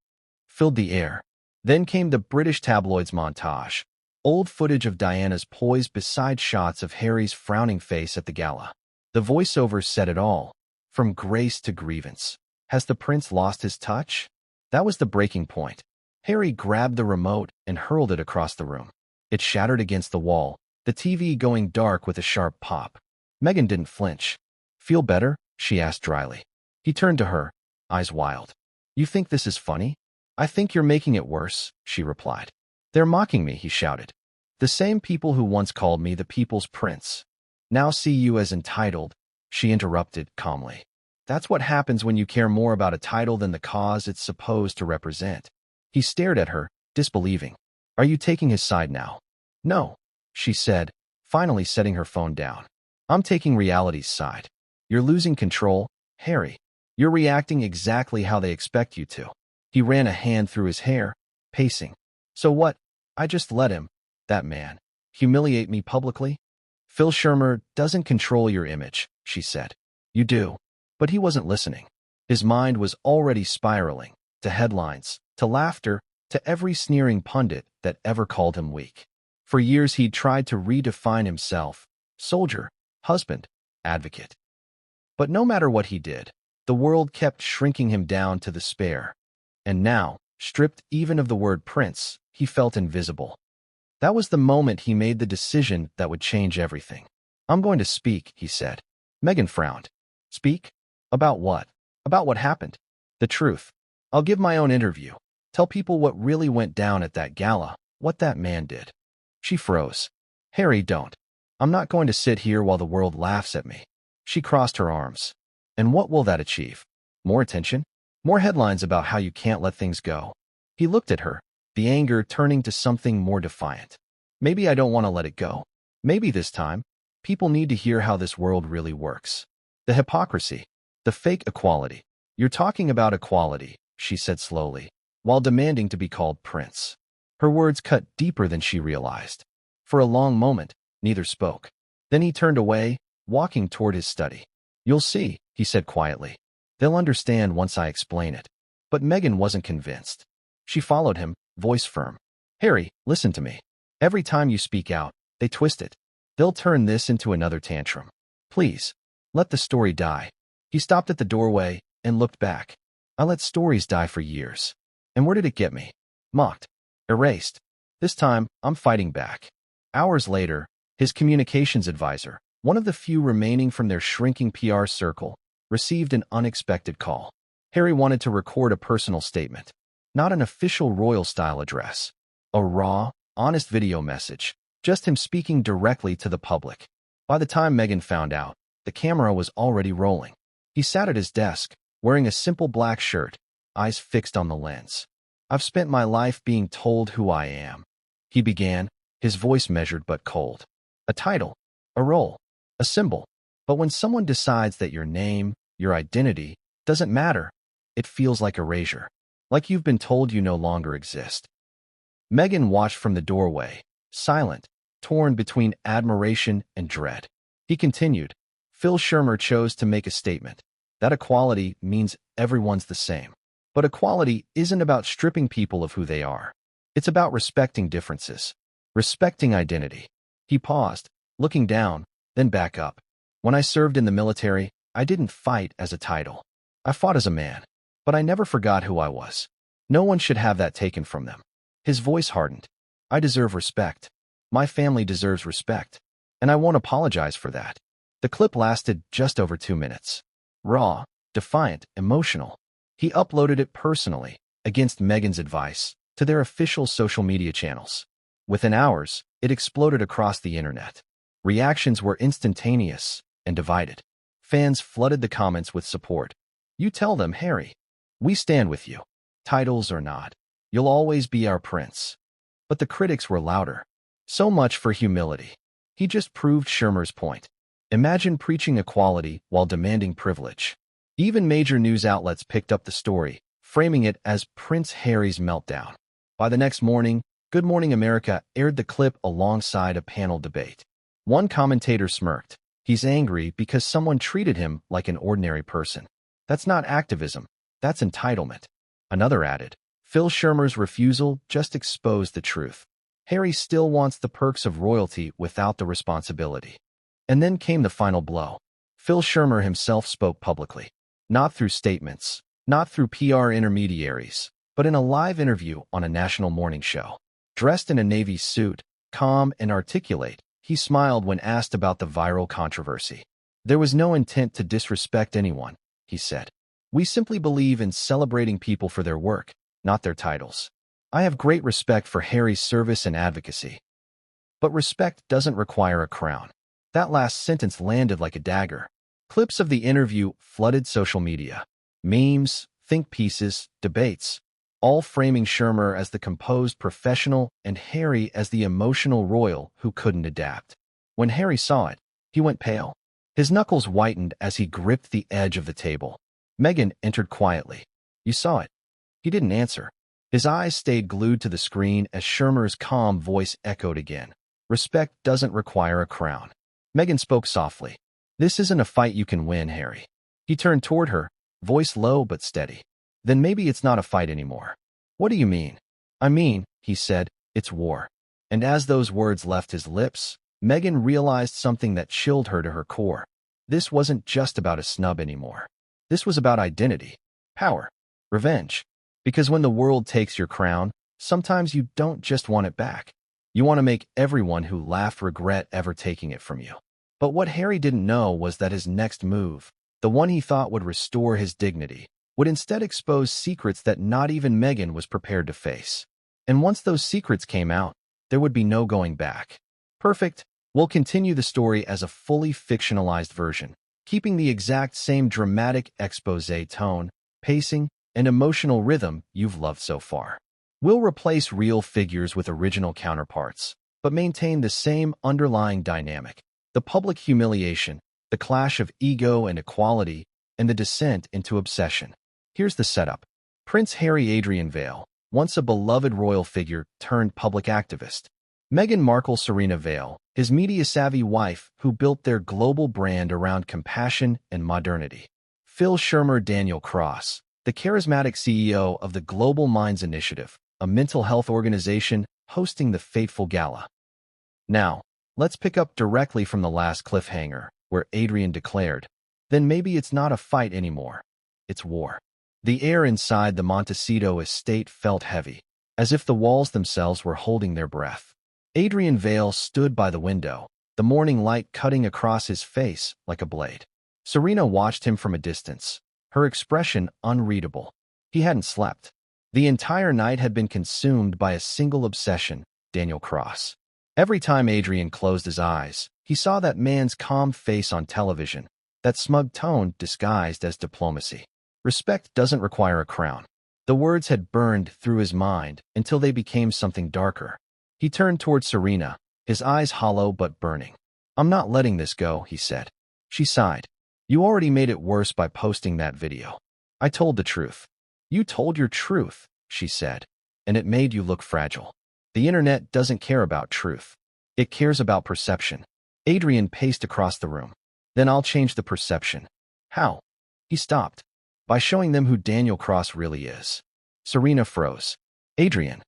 S1: filled the air. Then came the British tabloids montage, old footage of Diana's poised beside shots of Harry's frowning face at the gala. The voiceover said it all, from grace to grievance. Has the prince lost his touch? That was the breaking point. Harry grabbed the remote and hurled it across the room. It shattered against the wall, the TV going dark with a sharp pop. Meghan didn't flinch. "Feel better?" she asked dryly. He turned to her, eyes wild. "You think this is funny?" "I think you're making it worse," she replied. "They're mocking me," he shouted. "The same people who once called me the people's prince now see you as entitled," she interrupted calmly. "That's what happens when you care more about a title than the cause it's supposed to represent." He stared at her, disbelieving. "Are you taking his side now?" "No," she said, finally setting her phone down. I'm taking reality's side. You're losing control, Harry. You're reacting exactly how they expect you to. He ran a hand through his hair, pacing. So what? I just let him, that man, humiliate me publicly? Phil Schermer doesn't control your image, she said. You do. But he wasn't listening. His mind was already spiraling, to headlines, to laughter, to every sneering pundit that ever called him weak. For years he'd tried to redefine himself, soldier, husband, advocate. But no matter what he did, the world kept shrinking him down to the spare. And now, stripped even of the word prince, he felt invisible. That was the moment he made the decision that would change everything. I'm going to speak, he said. Meghan frowned. Speak? About what? About what happened? The truth. I'll give my own interview. Tell people what really went down at that gala, what that man did. She froze. Harry, don't. I'm not going to sit here while the world laughs at me. She crossed her arms. And what will that achieve? More attention? More headlines about how you can't let things go? He looked at her, the anger turning to something more defiant. Maybe I don't want to let it go. Maybe this time, people need to hear how this world really works. The hypocrisy, the fake equality. You're talking about equality, she said slowly, while demanding to be called prince. Her words cut deeper than she realized. For a long moment, neither spoke. Then he turned away, walking toward his study. You'll see, he said quietly. They'll understand once I explain it. But Meghan wasn't convinced. She followed him, voice firm. Harry, listen to me. Every time you speak out, they twist it. They'll turn this into another tantrum. Please, let the story die. He stopped at the doorway and looked back. I let stories die for years. And where did it get me? Mocked. Erased. This time, I'm fighting back. Hours later, his communications advisor, one of the few remaining from their shrinking PR circle, received an unexpected call. Harry wanted to record a personal statement, not an official royal-style address. A raw, honest video message, just him speaking directly to the public. By the time Meghan found out, the camera was already rolling. He sat at his desk, wearing a simple black shirt, eyes fixed on the lens. I've spent my life being told who I am. He began, his voice measured but cold. A title, a role, a symbol. But when someone decides that your name, your identity, doesn't matter, it feels like erasure. Like you've been told you no longer exist. Meghan watched from the doorway, silent, torn between admiration and dread. He continued. Phil Schermer chose to make a statement. That equality means everyone's the same. But equality isn't about stripping people of who they are. It's about respecting differences, respecting identity. He paused, looking down, then back up. When I served in the military, I didn't fight as a title. I fought as a man. But I never forgot who I was. No one should have that taken from them. His voice hardened. I deserve respect. My family deserves respect. And I won't apologize for that. The clip lasted just over 2 minutes. Raw, defiant, emotional. He uploaded it personally, against Meghan's advice, to their official social media channels. Within hours, it exploded across the internet. Reactions were instantaneous and divided. Fans flooded the comments with support. You tell them, Harry. We stand with you. Titles or not. You'll always be our prince. But the critics were louder. So much for humility. He just proved Schermer's point. Imagine preaching equality while demanding privilege. Even major news outlets picked up the story, framing it as Prince Harry's meltdown. By the next morning, Good Morning America aired the clip alongside a panel debate. One commentator smirked. He's angry because someone treated him like an ordinary person. That's not activism. That's entitlement. Another added, Phil Schermer's refusal just exposed the truth. Harry still wants the perks of royalty without the responsibility. And then came the final blow. Phil Schermer himself spoke publicly. Not through statements, not through PR intermediaries, but in a live interview on a national morning show. Dressed in a navy suit, calm and articulate, he smiled when asked about the viral controversy. There was no intent to disrespect anyone, he said. We simply believe in celebrating people for their work, not their titles. I have great respect for Harry's service and advocacy. But respect doesn't require a crown. That last sentence landed like a dagger. Clips of the interview flooded social media. Memes, think pieces, debates, all framing Schermer as the composed professional and Harry as the emotional royal who couldn't adapt. When Harry saw it, he went pale. His knuckles whitened as he gripped the edge of the table. Meghan entered quietly. "You saw it." He didn't answer. His eyes stayed glued to the screen as Schermer's calm voice echoed again. "Respect doesn't require a crown." Meghan spoke softly. "This isn't a fight you can win, Harry." He turned toward her, voice low but steady. "Then maybe it's not a fight anymore." "What do you mean?" "I mean," he said, "it's war." And as those words left his lips, Meghan realized something that chilled her to her core. This wasn't just about a snub anymore. This was about identity, power, revenge. Because when the world takes your crown, sometimes you don't just want it back. You want to make everyone who laughed regret ever taking it from you. But what Harry didn't know was that his next move, the one he thought would restore his dignity, would instead expose secrets that not even Meghan was prepared to face. And once those secrets came out, there would be no going back. Perfect. We'll continue the story as a fully fictionalized version, keeping the exact same dramatic exposé tone, pacing, and emotional rhythm you've loved so far. We'll replace real figures with original counterparts, but maintain the same underlying dynamic: the public humiliation, the clash of ego and equality, and the descent into obsession. Here's the setup. Prince Harry Adrian Vale, once a beloved royal figure turned public activist. Meghan Markle Serena Vale, his media-savvy wife who built their global brand around compassion and modernity. Phil Schermer Daniel Cross, the charismatic CEO of the Global Minds Initiative, a mental health organization hosting the fateful Gala. Now, let's pick up directly from the last cliffhanger, where Adrian declared, "Then maybe it's not a fight anymore. It's war." The air inside the Montecito estate felt heavy, as if the walls themselves were holding their breath. Adrian Vale stood by the window, the morning light cutting across his face like a blade. Serena watched him from a distance, her expression unreadable. He hadn't slept. The entire night had been consumed by a single obsession: Daniel Cross. Every time Adrian closed his eyes, he saw that man's calm face on television, that smug tone disguised as diplomacy. Respect doesn't require a crown. The words had burned through his mind until they became something darker. He turned toward Serena, his eyes hollow but burning. "I'm not letting this go," he said. She sighed. "You already made it worse by posting that video." "I told the truth." "You told your truth," she said, "and it made you look fragile." The internet doesn't care about truth. It cares about perception. Adrian paced across the room. "Then I'll change the perception." "How?" He stopped. "By showing them who Daniel Cross really is." Serena froze. "Adrian."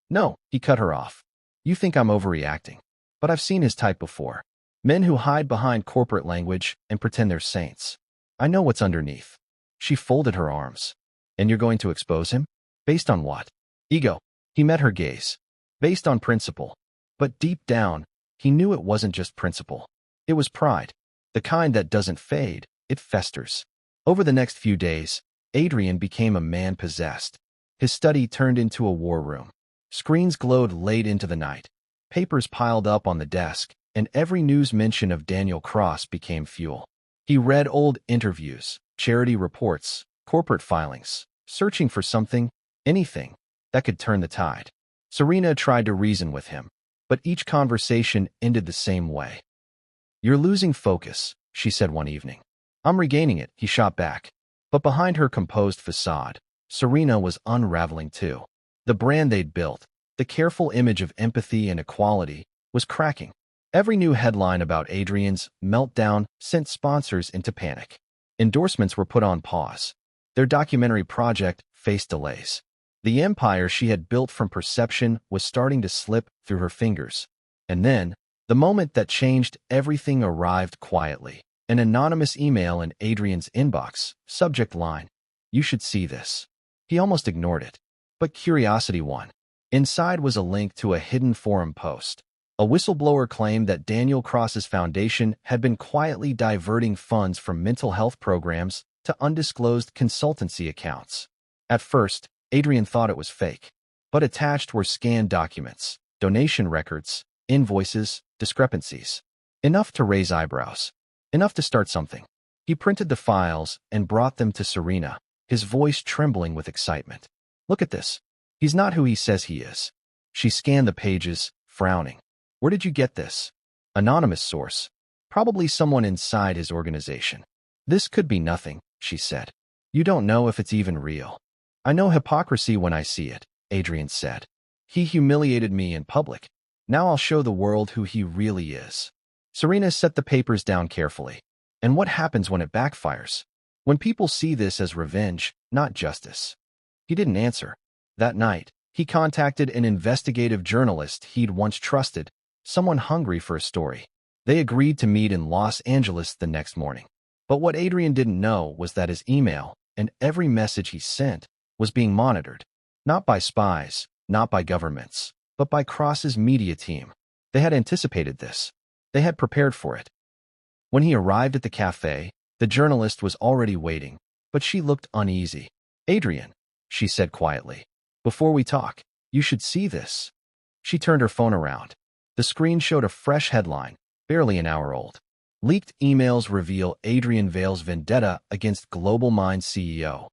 S1: "No," he cut her off. "You think I'm overreacting. But I've seen his type before. Men who hide behind corporate language and pretend they're saints. I know what's underneath." She folded her arms. "And you're going to expose him? Based on what?" "Ego." He met her gaze. "Based on principle." But deep down, he knew it wasn't just principle. It was pride. The kind that doesn't fade, it festers. Over the next few days, Adrian became a man possessed. His study turned into a war room. Screens glowed late into the night. Papers piled up on the desk, and every news mention of Daniel Cross became fuel. He read old interviews, charity reports, corporate filings, searching for something, anything, that could turn the tide. Serena tried to reason with him, but each conversation ended the same way. "You're losing focus," she said one evening. "I'm regaining it," he shot back. But behind her composed facade, Serena was unraveling too. The brand they'd built, the careful image of empathy and equality, was cracking. Every new headline about Adrian's meltdown sent sponsors into panic. Endorsements were put on pause. Their documentary project faced delays. The empire she had built from perception was starting to slip through her fingers. And then, the moment that changed everything arrived quietly. An anonymous email in Adrian's inbox, subject line: "You should see this." He almost ignored it. But curiosity won. Inside was a link to a hidden forum post. A whistleblower claimed that Daniel Cross's foundation had been quietly diverting funds from mental health programs to undisclosed consultancy accounts. At first, Adrian thought it was fake. But attached were scanned documents, donation records, invoices, discrepancies. Enough to raise eyebrows. Enough to start something. He printed the files and brought them to Serena, his voice trembling with excitement. "Look at this. He's not who he says he is." She scanned the pages, frowning. "Where did you get this?" Anonymous source. Probably someone inside his organization. This could be nothing, she said. You don't know if it's even real. I know hypocrisy when I see it, Adrian said. He humiliated me in public. Now I'll show the world who he really is. Serena set the papers down carefully. And what happens when it backfires? When people see this as revenge, not justice? He didn't answer. That night, he contacted an investigative journalist he'd once trusted, someone hungry for a story. They agreed to meet in Los Angeles the next morning. But what Adrian didn't know was that his email, and every message he sent, was being monitored. Not by spies, not by governments, but by Cross's media team. They had anticipated this. They had prepared for it. When he arrived at the cafe, the journalist was already waiting, but she looked uneasy. Adrian, she said quietly, before we talk, you should see this. She turned her phone around. The screen showed a fresh headline, barely an hour old. Leaked emails reveal Adrian Vale's vendetta against Global Mind's CEO.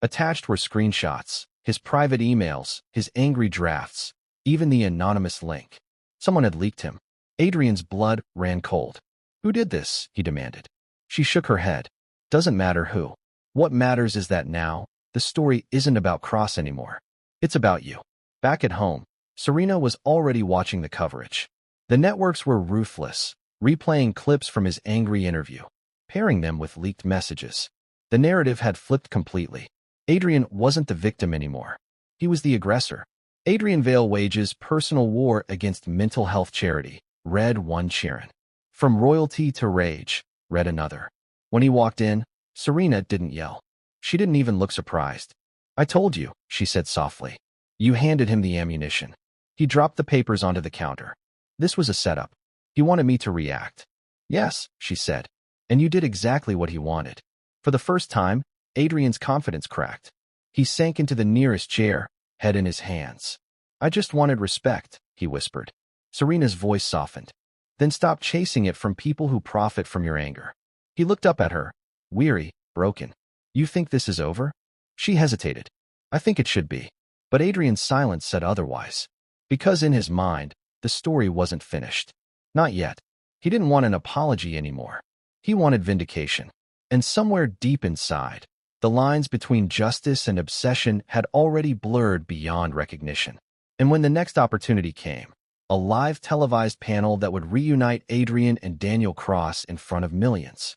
S1: Attached were screenshots, his private emails, his angry drafts, even the anonymous link. Someone had leaked him. Adrian's blood ran cold. Who did this? He demanded. She shook her head. Doesn't matter who. What matters is that now, the story isn't about Cross anymore. It's about you. Back at home, Serena was already watching the coverage. The networks were ruthless, replaying clips from his angry interview, pairing them with leaked messages. The narrative had flipped completely. Adrian wasn't the victim anymore. He was the aggressor. Adrian Vale wages personal war against mental health charity, read one Sharon. From royalty to rage, read another. When he walked in, Serena didn't yell. She didn't even look surprised. I told you, she said softly. You handed him the ammunition. He dropped the papers onto the counter. This was a setup. He wanted me to react. Yes, she said. And you did exactly what he wanted. For the first time, Adrian's confidence cracked. He sank into the nearest chair, head in his hands. I just wanted respect, he whispered. Serena's voice softened. Then stop chasing it from people who profit from your anger. He looked up at her, weary, broken. You think this is over? She hesitated. I think it should be. But Adrian's silence said otherwise. Because in his mind, the story wasn't finished. Not yet. He didn't want an apology anymore. He wanted vindication. And somewhere deep inside, the lines between justice and obsession had already blurred beyond recognition. And when the next opportunity came, a live televised panel that would reunite Adrian and Daniel Cross in front of millions.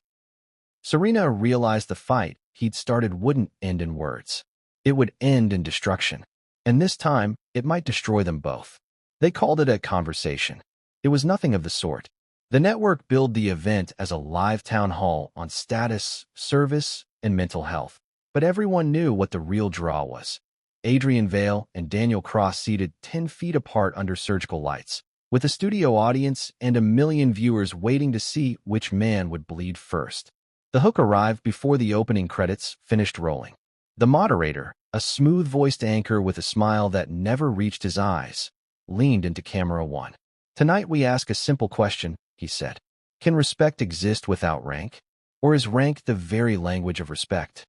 S1: Serena realized the fight he'd started wouldn't end in words. It would end in destruction. And this time, it might destroy them both. They called it a conversation. It was nothing of the sort. The network billed the event as a live town hall on status, service, and mental health. But everyone knew what the real draw was. Adrian Vale and Daniel Cross seated 10 feet apart under surgical lights, with a studio audience and 1 million viewers waiting to see which man would bleed first. The hook arrived before the opening credits finished rolling. The moderator, a smooth-voiced anchor with a smile that never reached his eyes, leaned into camera one. Tonight we ask a simple question, he said. Can respect exist without rank? Or is rank the very language of respect?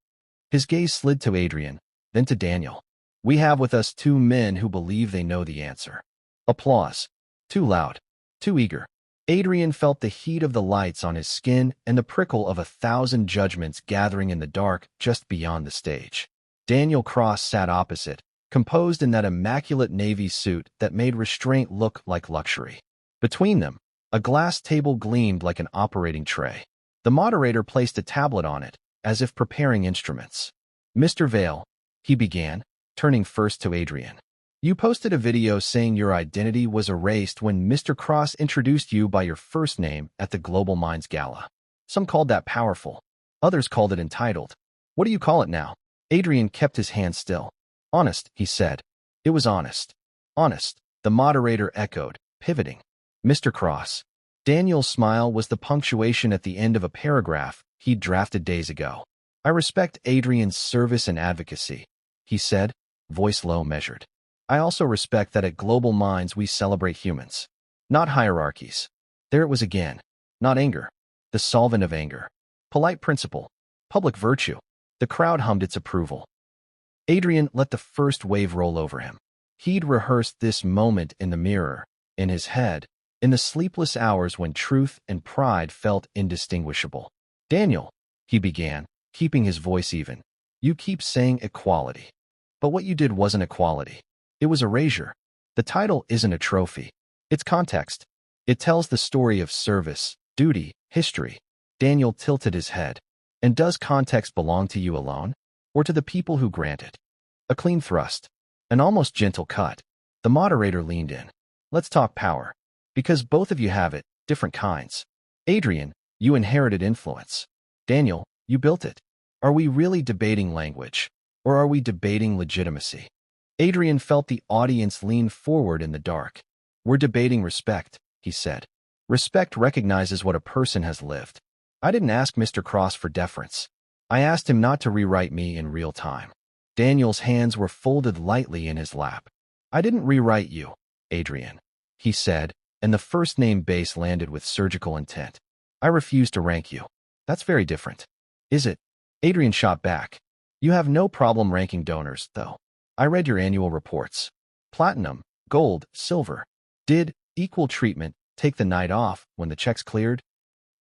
S1: His gaze slid to Adrian, then to Daniel. We have with us 2 men who believe they know the answer. Applause. Too loud. Too eager. Adrian felt the heat of the lights on his skin and the prickle of 1,000 judgments gathering in the dark just beyond the stage. Daniel Cross sat opposite, composed in that immaculate navy suit that made restraint look like luxury. Between them, a glass table gleamed like an operating tray. The moderator placed a tablet on it, as if preparing instruments. Mr. Vale, he began, turning first to Adrian. You posted a video saying your identity was erased when Mr. Cross introduced you by your first name at the Global Minds Gala. Some called that powerful. Others called it entitled. What do you call it now? Adrian kept his hand still. Honest, he said. It was honest. Honest, the moderator echoed, pivoting. Mr. Cross. Daniel's smile was the punctuation at the end of a paragraph he'd drafted days ago. I respect Adrian's service and advocacy, he said, voice low measured. I also respect that at Global Minds we celebrate humans, not hierarchies. There it was again. Not anger. The solvent of anger. Polite principle. Public virtue. The crowd hummed its approval. Adrian let the first wave roll over him. He'd rehearsed this moment in the mirror, in his head, in the sleepless hours when truth and pride felt indistinguishable. Daniel, he began, keeping his voice even, you keep saying equality. But what you did wasn't equality. It was erasure. The title isn't a trophy. It's context. It tells the story of service, duty, history. Daniel tilted his head. And does context belong to you alone? Or to the people who grant it? A clean thrust. An almost gentle cut. The moderator leaned in. Let's talk power. Because both of you have it, different kinds. Adrian, you inherited influence. Daniel, you built it. Are we really debating language? Or are we debating legitimacy? Adrian felt the audience lean forward in the dark. We're debating respect, he said. Respect recognizes what a person has lived. I didn't ask Mr. Cross for deference. I asked him not to rewrite me in real time. Daniel's hands were folded lightly in his lap. I didn't rewrite you, Adrian, he said, and the first name base landed with surgical intent. I refuse to rank you. That's very different. Is it? Adrian shot back. You have no problem ranking donors, though. I read your annual reports. Platinum, gold, silver. Did equal treatment take the night off when the checks cleared?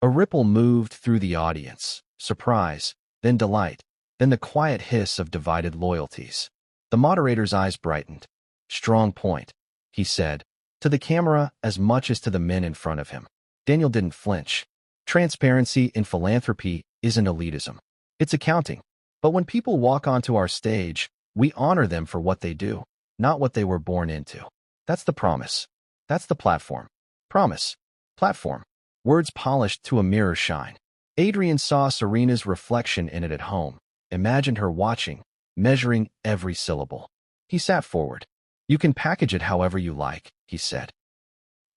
S1: A ripple moved through the audience. Surprise, then delight, then the quiet hiss of divided loyalties. The moderator's eyes brightened. Strong point, he said, to the camera as much as to the men in front of him. Daniel didn't flinch. Transparency in philanthropy isn't elitism. It's accounting. But when people walk onto our stage, we honor them for what they do, not what they were born into. That's the promise. That's the platform. Promise. Platform. Words polished to a mirror shine. Adrian saw Serena's reflection in it at home, imagined her watching, measuring every syllable. He sat forward. You can package it however you like, he said.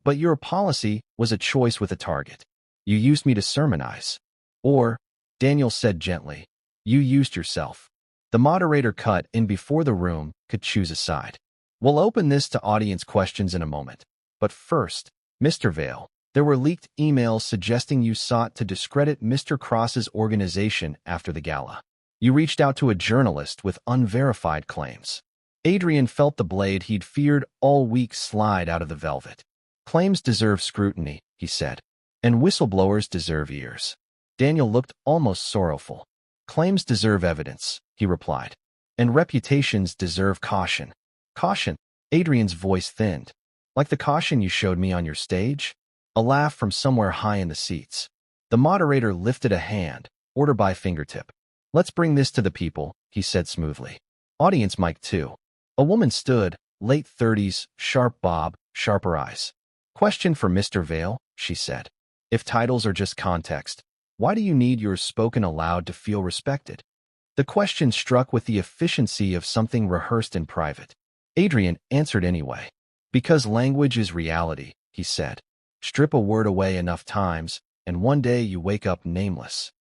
S1: But your policy was a choice with a target. You used me to sermonize. Or, Daniel said gently, you used yourself. The moderator cut in before the room could choose a side. We'll open this to audience questions in a moment. But first, Mr. Vale, there were leaked emails suggesting you sought to discredit Mr. Cross's organization after the gala. You reached out to a journalist with unverified claims. Adrian felt the blade he'd feared all week slide out of the velvet. Claims deserve scrutiny, he said. And whistleblowers deserve ears. Daniel looked almost sorrowful. Claims deserve evidence, he replied. And reputations deserve caution. Caution? Adrian's voice thinned. Like the caution you showed me on your stage? A laugh from somewhere high in the seats. The moderator lifted a hand, order by fingertip. Let's bring this to the people, he said smoothly. Audience mic 2. A woman stood, late 30s, sharp bob, sharper eyes. Question for Mr. Vale, she said. If titles are just context, why do you need yours spoken aloud to feel respected? The question struck with the efficiency of something rehearsed in private. Adrian answered anyway. Because language is reality, he said. Strip a word away enough times, and one day you wake up nameless.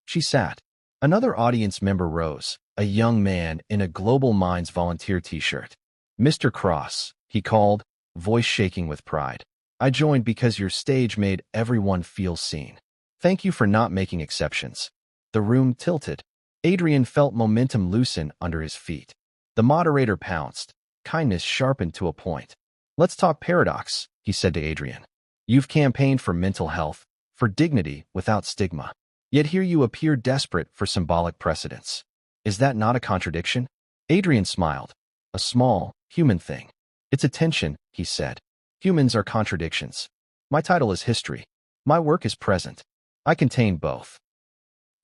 S1: She sat. Another audience member rose, a young man in a Global Minds volunteer t-shirt. Mr. Cross, he called, voice shaking with pride. I joined because your stage made everyone feel seen. Thank you for not making exceptions. The room tilted. Adrian felt momentum loosen under his feet. The moderator pounced. Kindness sharpened to a point. Let's talk paradox, he said to Adrian. You've campaigned for mental health, for dignity without stigma. Yet here you appear desperate for symbolic precedence. Is that not a contradiction? Adrian smiled. A small, human thing. It's a tension, he said. Humans are contradictions. My title is history. My work is present. I contain both.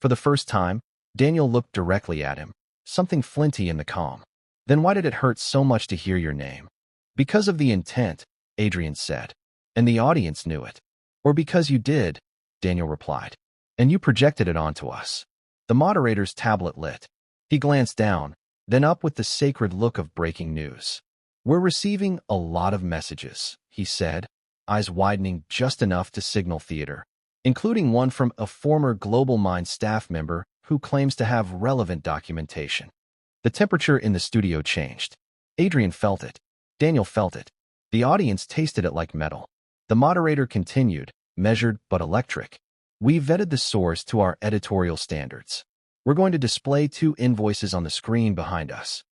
S1: For the first time, Daniel looked directly at him, something flinty in the calm. Then why did it hurt so much to hear your name? Because of the intent, Adrian said. And the audience knew it. Or because you did, Daniel replied. And you projected it onto us. The moderator's tablet lit. He glanced down, then up with the sacred look of breaking news. We're receiving a lot of messages, he said, eyes widening just enough to signal theater, including one from a former Global Mind staff member who claims to have relevant documentation. The temperature in the studio changed. Adrian felt it. Daniel felt it. The audience tasted it like metal. The moderator continued, measured but electric. We vetted the source to our editorial standards. We're going to display 2 invoices on the screen behind us.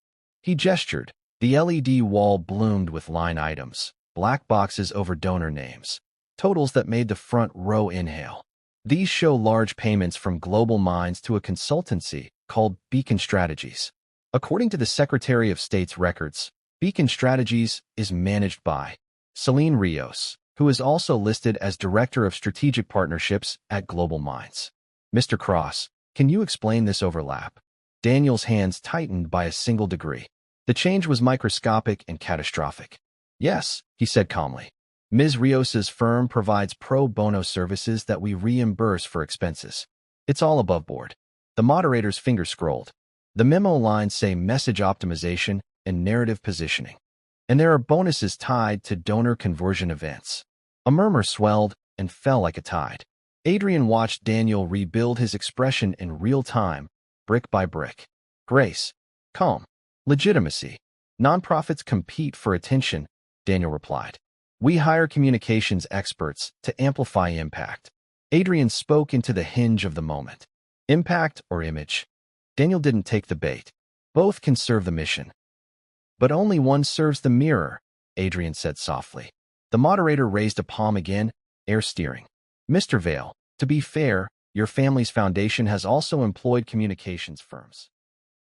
S1: He gestured. The LED wall bloomed with line items, black boxes over donor names. totals that made the front row inhale. These show large payments from Global Minds to a consultancy called Beacon Strategies. According to the Secretary of State's records, Beacon Strategies is managed by Celine Rios, who is also listed as Director of Strategic Partnerships at Global Minds. Mr. Cross, can you explain this overlap? Daniel's hands tightened by a single degree. The change was microscopic and catastrophic. Yes, he said calmly. Ms. Rios's firm provides pro bono services that we reimburse for expenses. It's all above board. The moderator's finger scrolled. The memo lines say message optimization and narrative positioning. And there are bonuses tied to donor conversion events. A murmur swelled and fell like a tide. Adrian watched Daniel rebuild his expression in real time, brick by brick. Grace, calm, legitimacy. Nonprofits compete for attention, Daniel replied. We hire communications experts to amplify impact. Adrian spoke into the hinge of the moment. Impact or image? Daniel didn't take the bait. Both can serve the mission. But only one serves the mirror, Adrian said softly. The moderator raised a palm again, air steering. Mr. Vale, to be fair, your family's foundation has also employed communications firms.